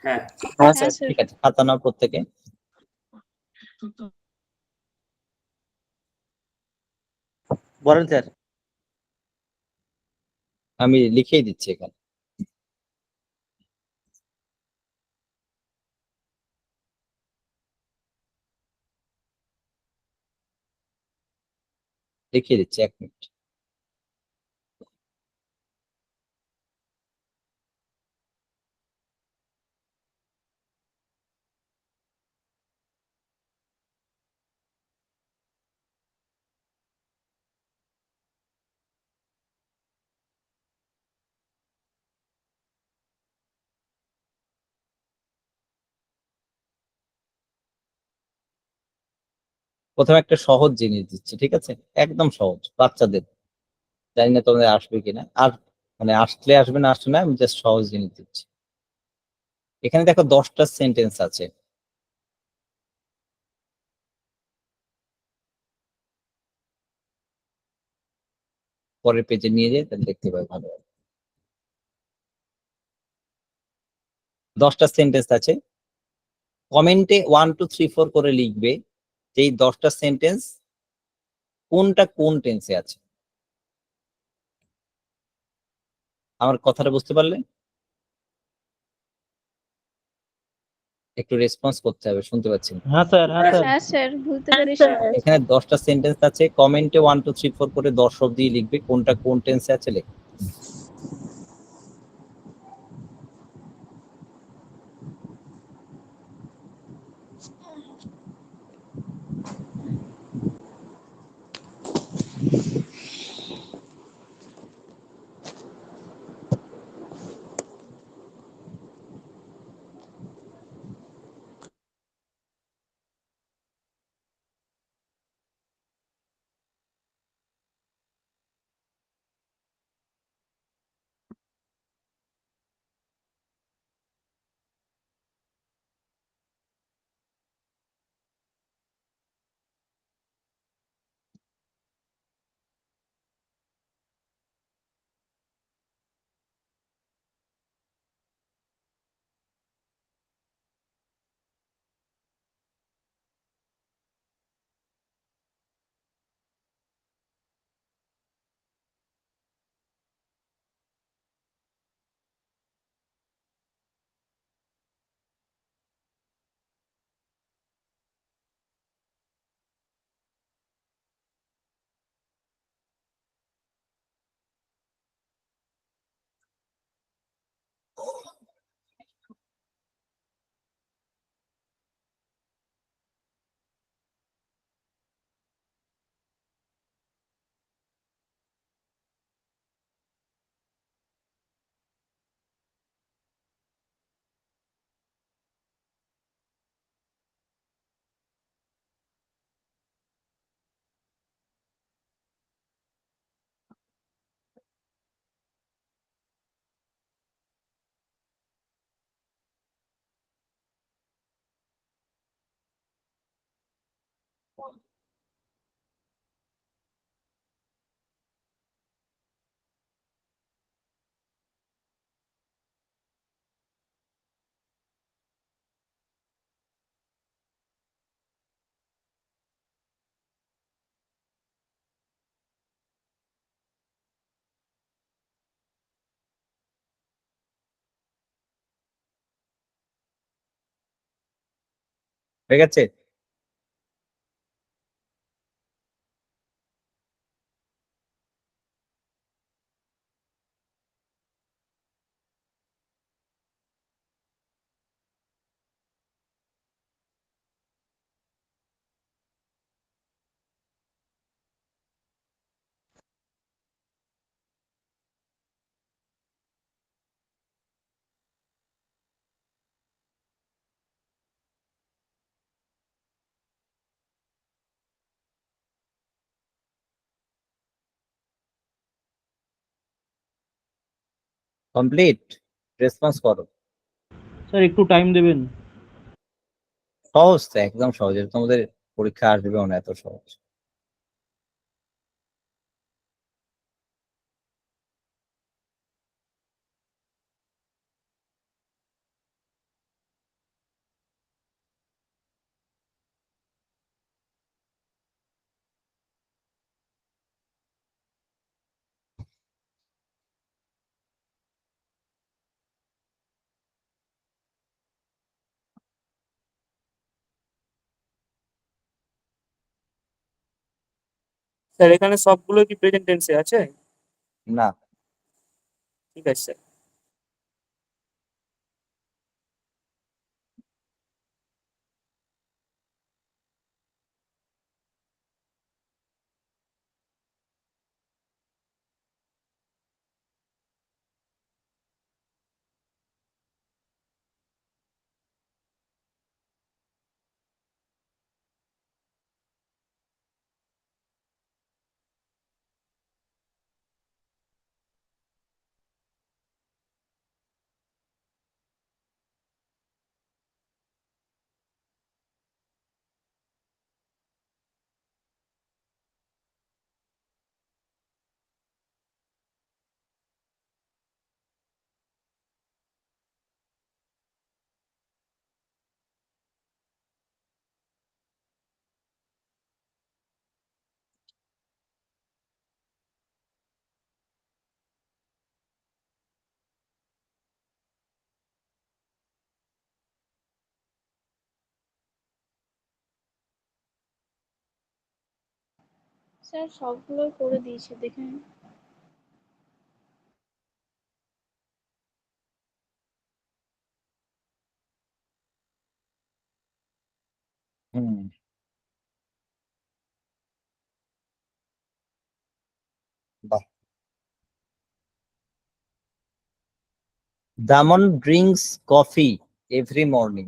হ্যাঁ। হ্যাঁ হ্যাঁ স্যার। স্যার। ঠিক আছে, খাতা নাও প্রত্যেকে। বলেন স্যার। আমি লিখেই দিচ্ছি এখানে। লিখিয়ে দিচ্ছি, 1 মিনিট। প্রথমে একটা সহজ জিনিস দিচ্ছি, ঠিক আছে, একদম সহজ, বাচ্চাদের। জানি না তোমাদের আসবে কিনা, আর মানে আসলে আসবে না আসলে না, আমি জাস্ট সহজ জিনিস দিচ্ছি। এখানে দেখো 10টা সেন্টেন্স আছে। পরের পেজে নিয়ে যাই, তাহলে দেখতে পাই ভালো। 10টা সেন্টেন্স আছে, কমেন্টে 1 2 3 4 করে লিখবে যে এই 10টা সেন্টেন্স কোনটা কোন টেন্সে আছে। আমার কথাটা বুঝতে পারলে? একটু রেসপন্স করতে হবে, শুনতে পাচ্ছি না। হ্যাঁ স্যার, হ্যাঁ স্যার। হ্যাঁ স্যার, বুঝতে পেরেছি। এখানে 10টা সেন্টেন্স আছে, কমেন্টে 1 2 3 4 করে 10 অব্দি লিখবে কোনটা কোন টেন্সে আছে, লেখো। হয়ে গেছে? কমপ্লিট? রেসপন্স করো। স্যার একটু টাইম দেবেন। সহজ তো, একদম সহজ। এটা তোমাদের পরীক্ষা আসবে না, এত সহজ। স্যার এখানে সবগুলো কি প্রেজেন্ট টেন্সে আছে? না, ঠিক আছে স্যার। স্যার সবগুলো করে দিয়েছে দেখেন। হুম, বাহ। Damon drinks coffee every morning.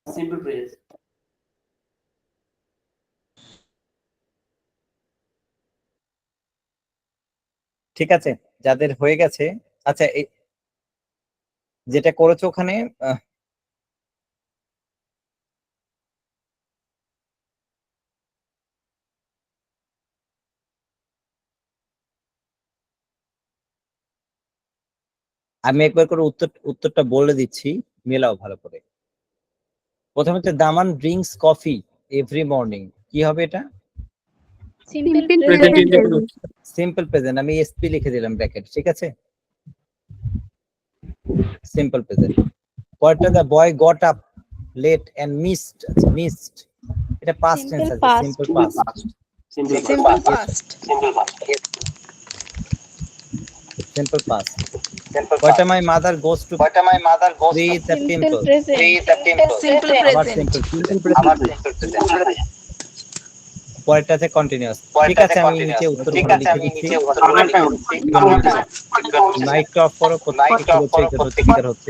Simple present. ঠিক আছে, যাদের হয়ে গেছে। আচ্ছা, যেটা করেছো ওখানে, আমি একবার করে উত্তরটা বলে দিচ্ছি, মেলাও ভালো করে। প্রথমে হচ্ছে দামান ড্রিঙ্কস কফি এভরি মর্নিং। কি হবে এটা? Simple Simple present present. present independent. tense. Simple present, আমি এসপি লিখে দিলাম ব্র্যাকেট, ঠিক আছে? Simple present. পরেরটা the boy got up late and missed. আচ্ছা, মিসড এটা পাস্ট টেন্স সিম্পল আছে, past. Simple past. Simple past. Simple past. কয়টা my mother goes to pray the simple temple. Present. Simple আবার present. Simple present. পরেরটা আছে continuous. ঠিক আছে, আমি নিচে উত্তরগুলো লিখে দিচ্ছি। মাইকটা অফ করো, কোথেকে কি হচ্ছে, এই জন্য স্পিকার হচ্ছে।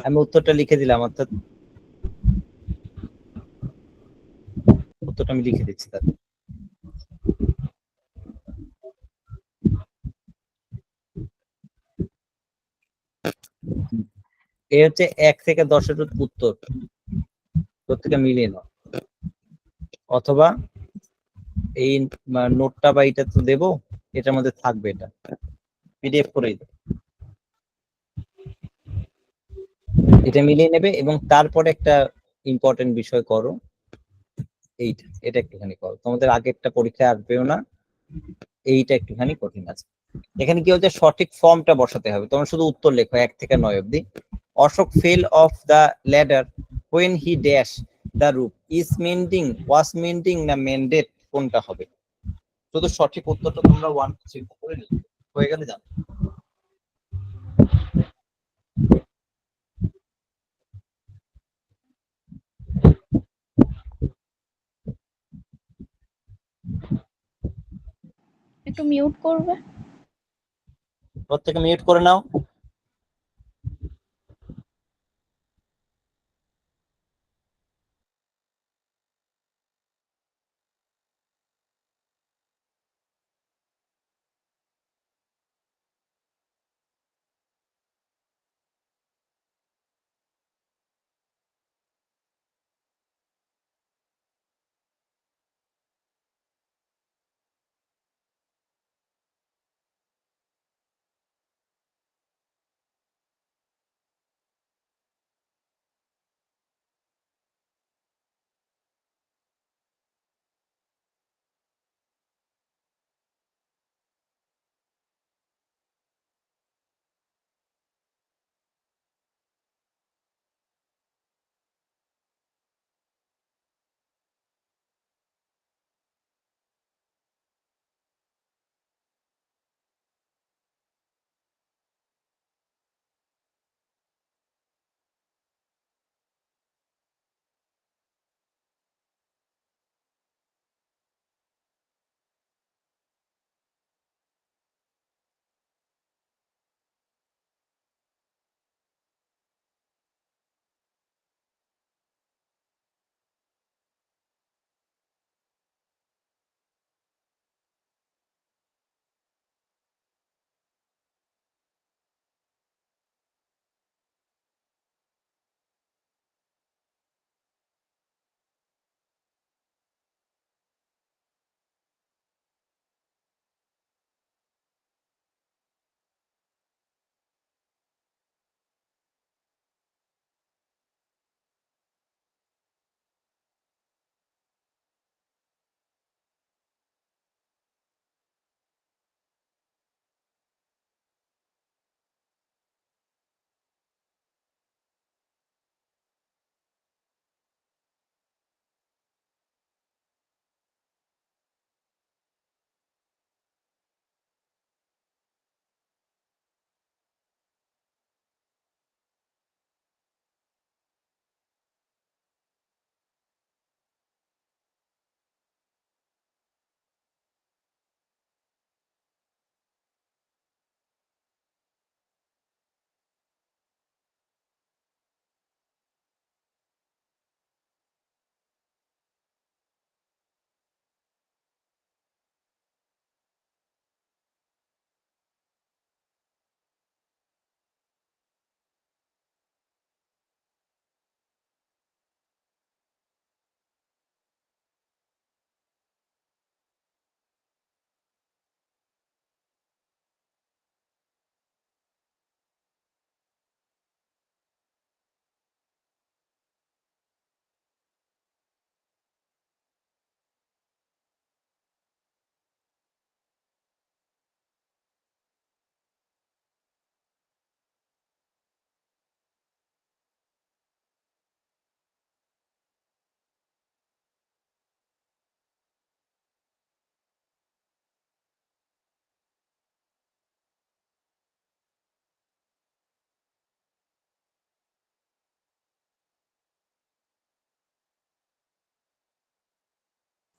আমি উত্তরটা লিখে দিলাম, অর্থাৎ উত্তরটা আমি লিখে দিচ্ছি তাহলে। এই হচ্ছে 1 থেকে 10-এর উত্তর, প্রত্যেকটা মিলিয়ে নাও, অথবা এই নোটটা বা এটা তো দেবো, এটার মধ্যে থাকবে, এটা পিডিএফ করেই দেবো। এটা মিলিয়ে নেবে এবং তারপরে একটা ইম্পর্টেন্ট বিষয় করো, এটা একটুখানি করো। তোমাদের আগেরটা পরীক্ষায় আসবেও না, এইটা একটুখানি কঠিন আছে। এখানে কি হচ্ছে, সঠিক ফর্মটা বসাতে হবে। তোমরা শুধু উত্তর লেখো 1 থেকে 9 অবধি। Ashok fell off the ladder when he dash the roof is mending, was mending না mended, কোনটা হবে? শুধু সঠিক উত্তরটা তোমরা 1 2 3 করে নিও, হয়ে গেলে জানো। একটু মিউট করবে। প্রত্যেকে মিউট করে নাও।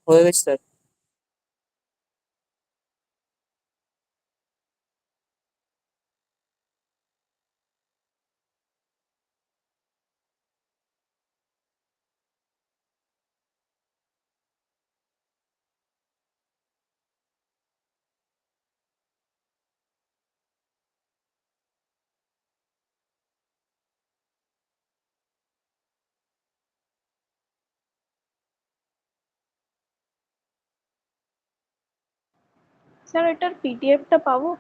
হয়ে গেছে স্যার। স্যার এটার পিডিএফটা পাবো?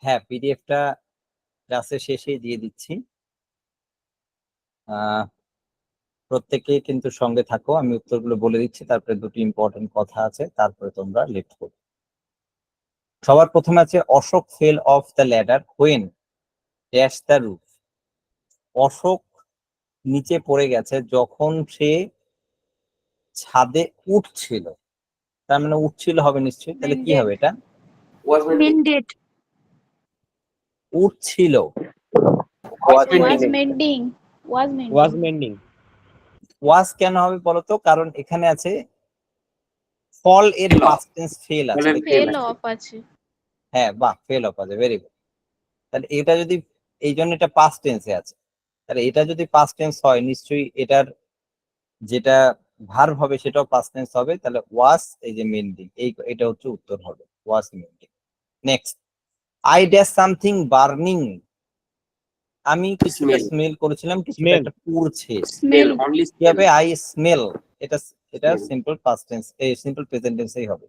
হ্যাঁ, পিডিএফটা ক্লাসের শেষেই দিয়ে দিচ্ছি। প্রত্যেকে কিন্তু সঙ্গে থাকো, আমি উত্তরগুলো বলে দিচ্ছি, তারপরে দুটি ইম্পর্টেন্ট কথা আছে, তারপরে তোমরা লিখতে করো। সবার প্রথমে আছে Ashok fell off the ladder when dash the roof. Ashok নিচে পড়ে গেছে যখন সে ছাদে উঠছিল। তার মানে উঠছিল হবে নিশ্চয়ই, তাহলে কি হবে এটা? Mended. উঠছিল। Was mending. Was mending. ওয়াজ কেন হবে বলতো? কারণ এখানে আছে ফল এর পাস্ট টেন্স ফেল আছে। Fail off আছে। হ্যাঁ, বাহ, ফেল অফ আছে, ভেরি গুড। তাহলে এটা যদি, এই জন্য এটা পাস্ট টেন্সে আছে, তাহলে এটা যদি পাস্ট টেন্স হয় নিশ্চয়ই এটার যেটা ভার্ব হবে সেটাও পাস্ট টেন্স হবে। তাহলে ওয়াজ, এই যে মেন্ডিং, এটা হচ্ছে উত্তর হবে, was mending. Next, I dash something burning. আমি কিছুটা স্মেল করেছিলাম, কিছুটা একটা পুড়ছে। Smell. কি হবে? I smell. এটা সিম্পল পাস্ট টেন্স, এই সিম্পল প্রেজেন্ট টেন্সেই হবে।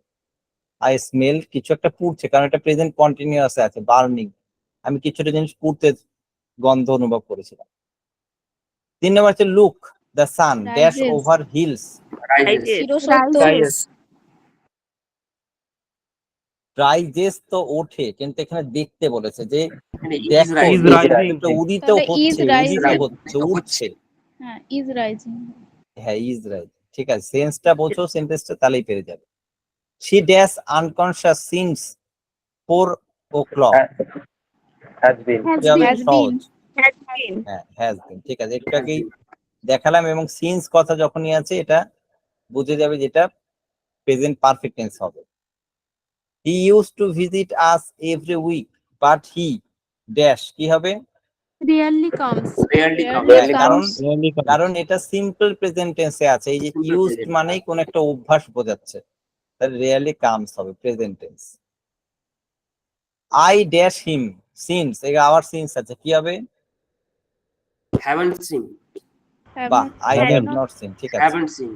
আই স্মেল, কিছু একটা পুড়ছে, কারণ এটা প্রেজেন্ট কন্টিনিউয়াস আছে, বার্নিং। আমি কিছুটা জিনিস পুড়তে গন্ধ অনুভব করেছিলাম। 3 নম্বর হচ্ছে look the sun dash Rises. Over hills. Rises. Rises তো ওঠে, কিন্তু এখানে দেখতে বলেছে যে is rising. দেখো উদিত তাহলে হচ্ছে, is rising. উদিত হচ্ছে, উঠছে। হ্যাঁ, is rising. হ্যাঁ, ইজ রাইট, ঠিক আছে। সেন্সটা বোঝো সেন্টেন্সটা, তাহলেই পেরে যাবে। She dash unconscious since 4 o'clock। Has been. Has কি হবে? been. Has সহজ। been. Has been. হ্যাঁ, হ্যাজ বিন, ঠিক আছে। একটু আগেই দেখালাম, এবং সিন্স কথা যখনই আছে এটা বুঝে যাবে যেটা প্রেজেন্ট পারফেক্ট টেন্স হবে। He used to visit us every week but he dash, কি হবে? Rarely comes. হ্যাঁ, কারণ Really comes. কারণ এটা সিম্পল প্রেজেন্ট টেন্সে আছে, এই যে ইউজড মানেই কোন একটা অভ্যাস বোঝাচ্ছে, তাহলে রিয়েলি কামস হবে present tense. I dash him since, এখানে আবার সিন্স আছে, কি হবে? haven't seen Have বাহ, not I seen. Have not seen, ঠিক আছে। haven't seen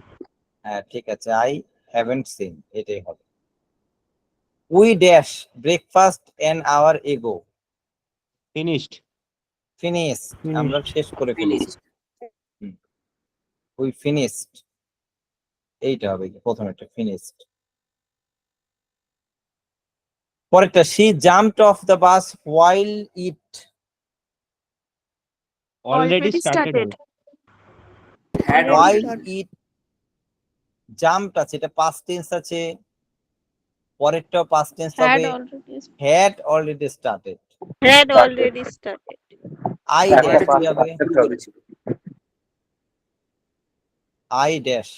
হ্যাঁ, ঠিক আছে, আই হ্যাভেন্ট সিন, এটাই হবে। We dash breakfast an hour ago. Finished. Finish, আমরা শেষ করে ফেলেছি। উই ফিনিশড, এইটা হবে প্রথমেরটা, ফিনিশড। পরেরটা, she jumped off the bus while it. Already started. had while started. It jumped আছে, এটা পাস্ট টেন্স আছে, পরেরটাও পাস্ট টেন্স Had হবে। already. Had already started. Had already started. I Had dash past কি হবে? tense হবে। I dash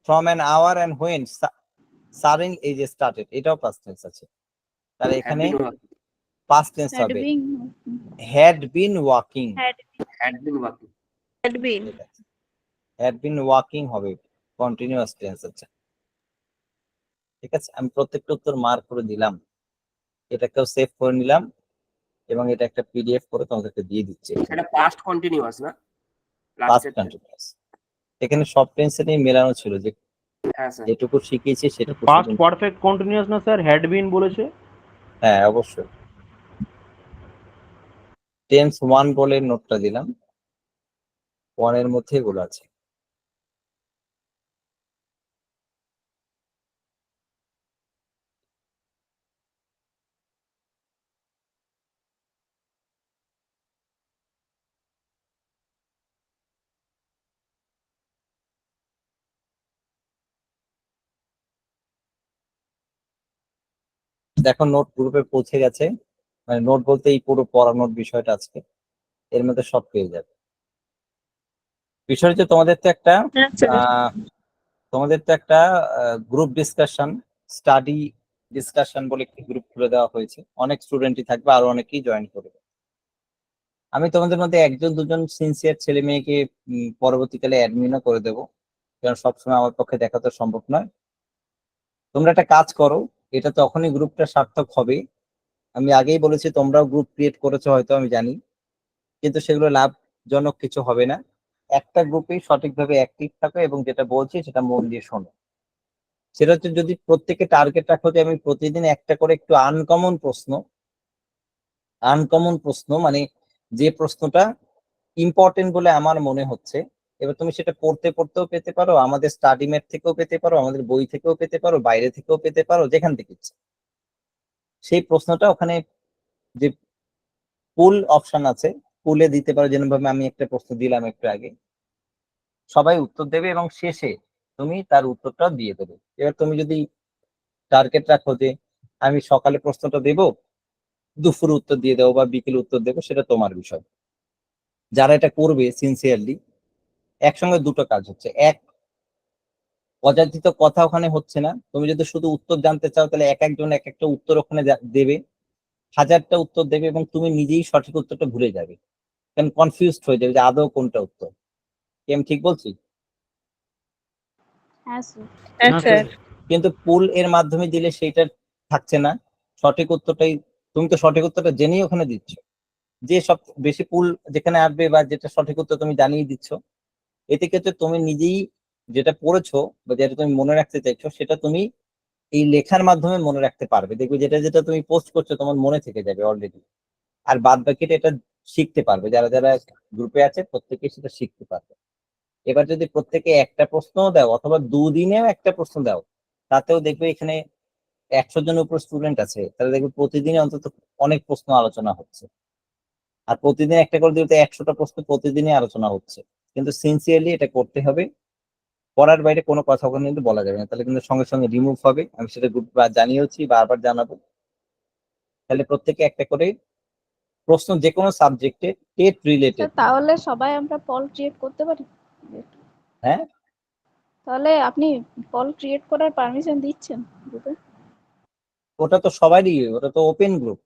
from an hour and when সারেন, এই যে স্টার্টেড, এটাও পাস্ট টেন্স আছে, তাহলে had এখানে been working past tense Had হবে। been. Had been walking, had been working Had been. Had been walking হবে কন্টিনিউয়াস টেন্স আছে, ঠিক আছে। আমি প্রত্যেকটা উত্তর মার্ক করে দিলাম, এটাকেও সেভ করে নিলাম, এবং এটা একটা পিডিএফ করে তোমাদেরকে দিয়ে দিচ্ছি। সেটা past continuous না পাস্ট last এর কন্টিনিউয়াস, এখানে সব টেন্সে নিয়ে মেলানো ছিল, যে হ্যাঁ স্যার যেটুকু শিখিয়েছি সেটুকু Past শুধু- perfect continuous না স্যার, had been বলেছে। হ্যাঁ, অবশ্যই। টেন্স 1 বলে নোটটা দিলাম, 1 এর মধ্যে এগুলো আছে। দেখো নোট গ্রুপে পৌঁছে গেছে, মানে নোট বলতে এই পুরো পড়ানোর বিষয়টা আজকে এর মধ্যে সব পেয়ে যাবে। বিষয় হচ্ছে তোমাদের তো একটা গ্রুপ ডিসকাশন, স্টাডি ডিসকাশন বলে একটি গ্রুপ খুলে দেওয়া হয়েছে, অনেক স্টুডেন্টই থাকবে, আর অনেকেই জয়েন করবে। আমি তোমাদের মধ্যে 1-2 জন সিনসিয়ার ছেলে মেয়েকে পরবর্তীকালে অ্যাডমিনও করে দেবো, কারণ সবসময় আমার পক্ষে দেখা তো সম্ভব নয়। তোমরা একটা কাজ করো, এটা তখনই গ্রুপটা সার্থক হবে, আমি আগেই বলেছি তোমরাও গ্রুপ ক্রিয়েট করেছো হয়তো, আমি জানি, কিন্তু সেগুলো লাভজনক কিছু হবে না। একটা গ্রুপেই সঠিকভাবে অ্যাক্টিভ থাকো, এবং যেটা বলছি সেটা মন দিয়ে শোনো। সেটা হচ্ছে, যদি প্রত্যেকে টার্গেট রাখো যে আমি প্রতিদিন একটা করে একটু আনকমন প্রশ্ন মানে যে প্রশ্নটা ইম্পর্টেন্ট বলে আমার মনে হচ্ছে। এবার তুমি সেটা পড়তে পড়তেও পেতে পারো, আমাদের স্টাডি ম্যাট থেকেও পেতে পারো, আমাদের বই থেকেও পেতে পারো, বাইরে থেকেও পেতে পারো, যেখান থেকে ইচ্ছে। সেই প্রশ্নটা ওখানে যে পুল অপশন আছে, পুলে দিতে পারো। যেভাবে আমি একটা প্রশ্ন দিলাম একটু আগে, সবাই উত্তর দেবে এবং শেষে তুমি তার উত্তরটা দিয়ে দেবে। এবার তুমি যদি টার্গেট রাখো যে আমি সকালে প্রশ্নটা দেব, দুপুরে উত্তর দিয়ে দেবো বা বিকেলে উত্তর দেবো, সেটা তোমার বিষয়। যারা এটা করবে সিনসিয়ারলি, একসঙ্গে দুটো কাজ হচ্ছে। এক, অযাচিত কথা ওখানে হচ্ছে না। তুমি যদি শুধু উত্তর জানতে চাও তাহলে এক একজন এক একটা উত্তর ওখানে দেবে, 1000টা উত্তর দেবে এবং তুমি নিজেই সঠিক উত্তরটা ভুলে যাবে, কারণ কনফিউজড হয়ে যাবে যে আদৌ কোনটা উত্তর। কি আমি ঠিক বলছি? হ্যাঁ স্যার। হ্যাঁ স্যার। কিন্তু পুল এর মাধ্যমে দিলে সেইটা থাকছে না, সঠিক উত্তরটাই। তুমি তো সঠিক উত্তরটা জেনেই ওখানে দিচ্ছ, যে সব বেশি পুল যেখানে আসবে বা যেটা সঠিক উত্তর তুমি জানিয়ে দিচ্ছ। এতে ক্ষেত্রে তুমি নিজেই যেটা পড়েছো বা যেটা তুমি মনে রাখতে চাইছো সেটা তুমি এই লেখার মাধ্যমে মনে রাখতে পারবে। দেখবে যেটা যেটা তুমি পোস্ট করছো তোমার মনে থেকে যাবে অলরেডি। আর বাদ বাকিটা এটা শিখতে পারবে, যারা যারা গ্রুপে আছে প্রত্যেকে সেটা শিখতে পারবে। এবার যদি প্রত্যেকে একটা প্রশ্ন দাও অথবা দুদিনেও একটা প্রশ্ন দাও, তাতেও দেখবে এখানে 100 জনের উপর স্টুডেন্ট আছে, তাহলে দেখবে প্রতিদিনই অন্তত অনেক প্রশ্ন আলোচনা হচ্ছে। আর প্রতিদিন একটা করে দিতে 100টা প্রশ্ন প্রতিদিনই আলোচনা হচ্ছে। কিন্তু সিনসিয়ারলি এটা করতে হবে, পড়ার বাইরে কোনো কথা ওখানে কিন্তু বলা যাবে না, তাহলে কিন্তু সঙ্গে সঙ্গে রিমুভ হবে। আমি সেটা গ্রুপ জানিয়েছি, বারবার জানাবো। তাহলে প্রত্যেকে একটা করে প্রশ্ন যে কোনো সাবজেক্টে টেট রিলেটেড। স্যার তাহলে সবাই আমরা পল ক্রিয়েট করতে পারি? হ্যাঁ, তাহলে আপনি পল ক্রিয়েট করার পারমিশন দিচ্ছেন গ্রুপে? ওটা তো সবারই, ওটা তো ওপেন গ্রুপ,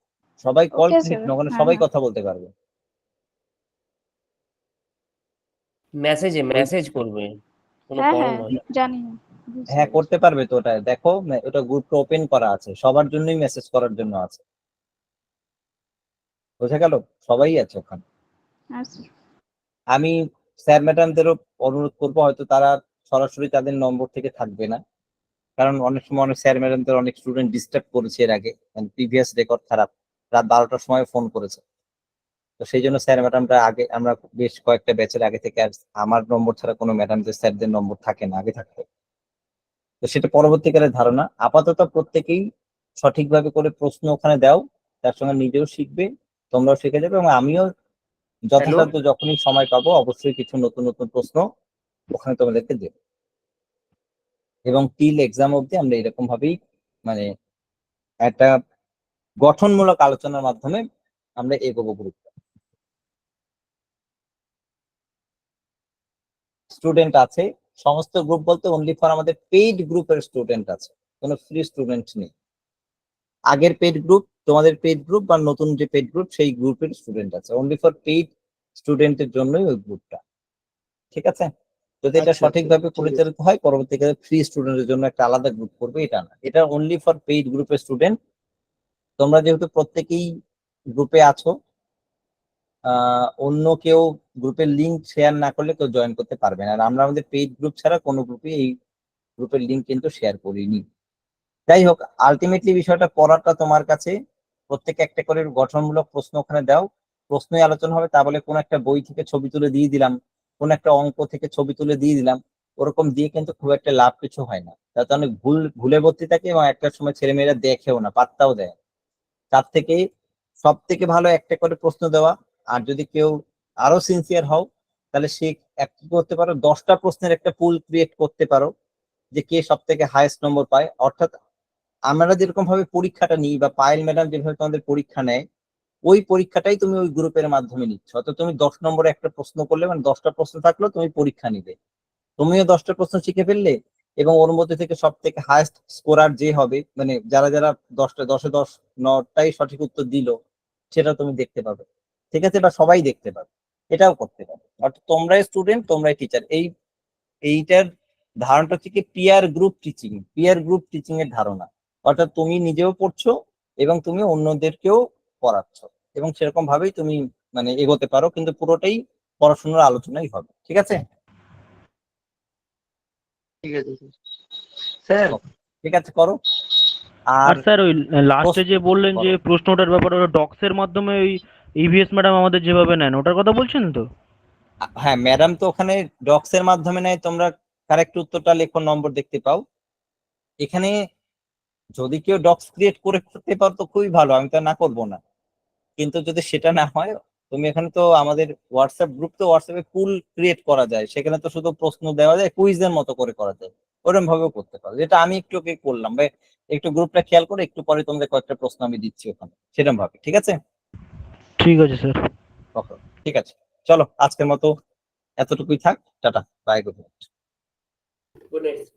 সবাই কল Okay, sir. ওখানে হ্যাঁ, সবাই হ্যাঁ। কথা বলতে পারবে। মেসেজ করবে, কোনো হ্যাঁ কল হ্যাঁ নয়। জানি না, বুঝতে হ্যাঁ, পেরেছি। করতে পারবে তো। ওটা দেখো, ওটা গ্রুপটা ওপেন করা আছে, সবার জন্যই মেসেজ করার জন্য আছে। বোঝা গেল? সবাই আছে ওখানে। হ্যাঁ স্যার। আমি স্যার ম্যাডামদেরও অনুরোধ করবো, হয়তো তারা সরাসরি তাদের নম্বর থেকে থাকবে না, কারণ অনেক সময় অনেক স্যার ম্যাডামদের অনেক স্টুডেন্ট ডিস্টার্ব করেছে এর আগে, প্রিভিয়াস রেকর্ড খারাপ, রাত 12টার সময় ফোন করেছে। তো সেই জন্য স্যার ম্যাডামরা আগে, আমরা বেশ কয়েকটা ব্যাচের আগে থেকে, আর আমার নম্বর ছাড়া কোনো ম্যাডামদের স্যারদের নম্বর থাকে না, আগে থাকতো। তো সেটা পরবর্তীকালে ধারণা। আপাতত প্রত্যেকেই সঠিকভাবে করে প্রশ্ন ওখানে দাও, তার সঙ্গে নিজেও শিখবে, তোমরাও শিখে যাবে, এবং আমিও যথাসাধ্য যখনই সময় পাবো অবশ্যই কিছু নতুন নতুন প্রশ্ন ওখানে তোমাদেরকে দেব। এবং টিল এক্সাম অবধি আমরা এরকম ভাবেই মানে একটা গঠনমূলক আলোচনার মাধ্যমে আমরা এগোবো গ্রুপ। স্টুডেন্ট আছে সমস্ত গ্রুপ বলতে অনলি ফর আমাদের পেইড গ্রুপের স্টুডেন্ট আছে, কোনো ফ্রি স্টুডেন্ট নেই। আগের পেইড গ্রুপ, তোমাদের পেইড গ্রুপ বা নতুন যে পেইড গ্রুপ সেই গ্রুপের স্টুডেন্ট আছে, অনলি ফর পেইড স্টুডেন্টের জন্যই ওই গ্রুপটা। ঠিক আছে? যদি এটা সঠিকভাবে পরিচালিত হয় পরবর্তীকালে ফ্রি স্টুডেন্টের জন্য একটা আলাদা গ্রুপ করবে, এটা না, এটা অনলি ফর পেইড গ্রুপের স্টুডেন্ট। তোমরা যেহেতু প্রত্যেকেই গ্রুপে আছো, অন্য কেউ গ্রুপের লিংক শেয়ার না করলে কেউ জয়েন করতে পারবে না। আর আমরা আমাদের পেইড গ্রুপ ছাড়া কোনো গ্রুপে এই গ্রুপের লিংক কিন্তু শেয়ার করিনি। যাই হোক, আলটিমেটলি বিষয়টা পড়াটা তোমার কাছে। প্রত্যেকে একটা করে গঠনমূলক প্রশ্ন ওখানে দাও, প্রশ্নই আলোচনা হবে। তা বলে কোন একটা বই থেকে ছবি তুলে দিয়ে দিলাম, কোন একটা অঙ্ক থেকে ছবি তুলে দিয়ে দিলাম, ওরকম দিয়ে কিন্তু খুব একটা লাভ কিছু হয় না। তাতে অনেক ভুলে ভর্তি থাকে এবং একটা সময় ছেলেমেয়েরা দেখেও না, পাত্তাও দেয়। তার থেকে সব থেকে ভালো একটা করে প্রশ্ন দেওয়া। আর যদি কেউ আরো সিনসিয়ার হও তাহলে সে কি করতে পারো, 10টা প্রশ্নের একটা পুল ক্রিয়েট করতে পারো, যে কে সব থেকে হাইয়েস্ট নম্বর পায়। অর্থাৎ আমরা যেরকম ভাবে পরীক্ষাটা নিই বা পায়েল ম্যাডাম যেভাবে তোমাদের পরীক্ষা নেয়, ওই পরীক্ষাটাই তুমি ওই গ্রুপের মাধ্যমে নিচ্ছ। অর্থাৎ তুমি 10 নম্বরে একটা প্রশ্ন করলে, মানে 10টা প্রশ্ন থাকলেও তুমি পরীক্ষা নিবে, তুমিও 10টা প্রশ্ন শিখে ফেললে, এবং ওর মধ্যে থেকে সব থেকে হাইয়েস্ট স্কোরার যে হবে, মানে যারা যারা 10 9টাই সঠিক উত্তর দিল, সেটা তুমি দেখতে পাবে। ঠিক আছে? বা সবাই দেখতে পাবে, এটাও করতে পাবে। অর্থাৎ তোমরাই স্টুডেন্ট, তোমরাই টিচার। এইটার ধারণাটা হচ্ছে কি পিয়ার গ্রুপ টিচিং এর ধারণা। অর্থাৎ তুমি নিজেও পড়ছো এবং তুমি অন্যদেরকেও পড়াচ্ছ, এবং সেরকম ভাবেই তুমি মানে এগোতে পারো, কিন্তু পুরোটাই পড়াশোনার আলোচনাই হবে। ঠিক আছে? ঠিক আছে স্যার। ঠিক আছে, করো। আর আর স্যার ওই লাস্টে যে বললেন যে করো। প্রশ্নটার ব্যাপারে, ওটা ডক্সের মাধ্যমে ওই ইভিএস ম্যাডাম আমাদের যেভাবে নেন ওটার কথা বলছেন তো? হ্যাঁ ম্যাডাম তো ওখানে ডক্স এর মাধ্যমে নেয়, তোমরা কারেক্ট উত্তরটা লেখো, নম্বর দেখতে পাও। এখানে যদি কেউ ডক্স ক্রিয়েট করে করতে পারো তো খুবই ভালো, আমি তো না করবো না, কিন্তু যদি সেটা না হয় তুমি এখানে তো আমাদের হোয়াটসঅ্যাপ গ্রুপ, তো হোয়াটসঅ্যাপে পুল ক্রিয়েট করা যায়, সেখানে তো শুধু প্রশ্ন দেওয়া যায়, কুইজের মতো করে করা যায়, ওরকম ভাবেও করতে পারো, যেটা আমি একটু ওকে করলাম। ভাই একটু গ্রুপটা খেয়াল করে একটু পরে তোমাদের কয়েকটা প্রশ্ন আমি দিচ্ছি ওখানে, সেরকম ভাবে, ঠিক আছে? ঠিক আছে স্যার। ওকে, ঠিক আছে, চলো আজকের মতো এতটুকুই থাক, tata, bye, good night. Good night.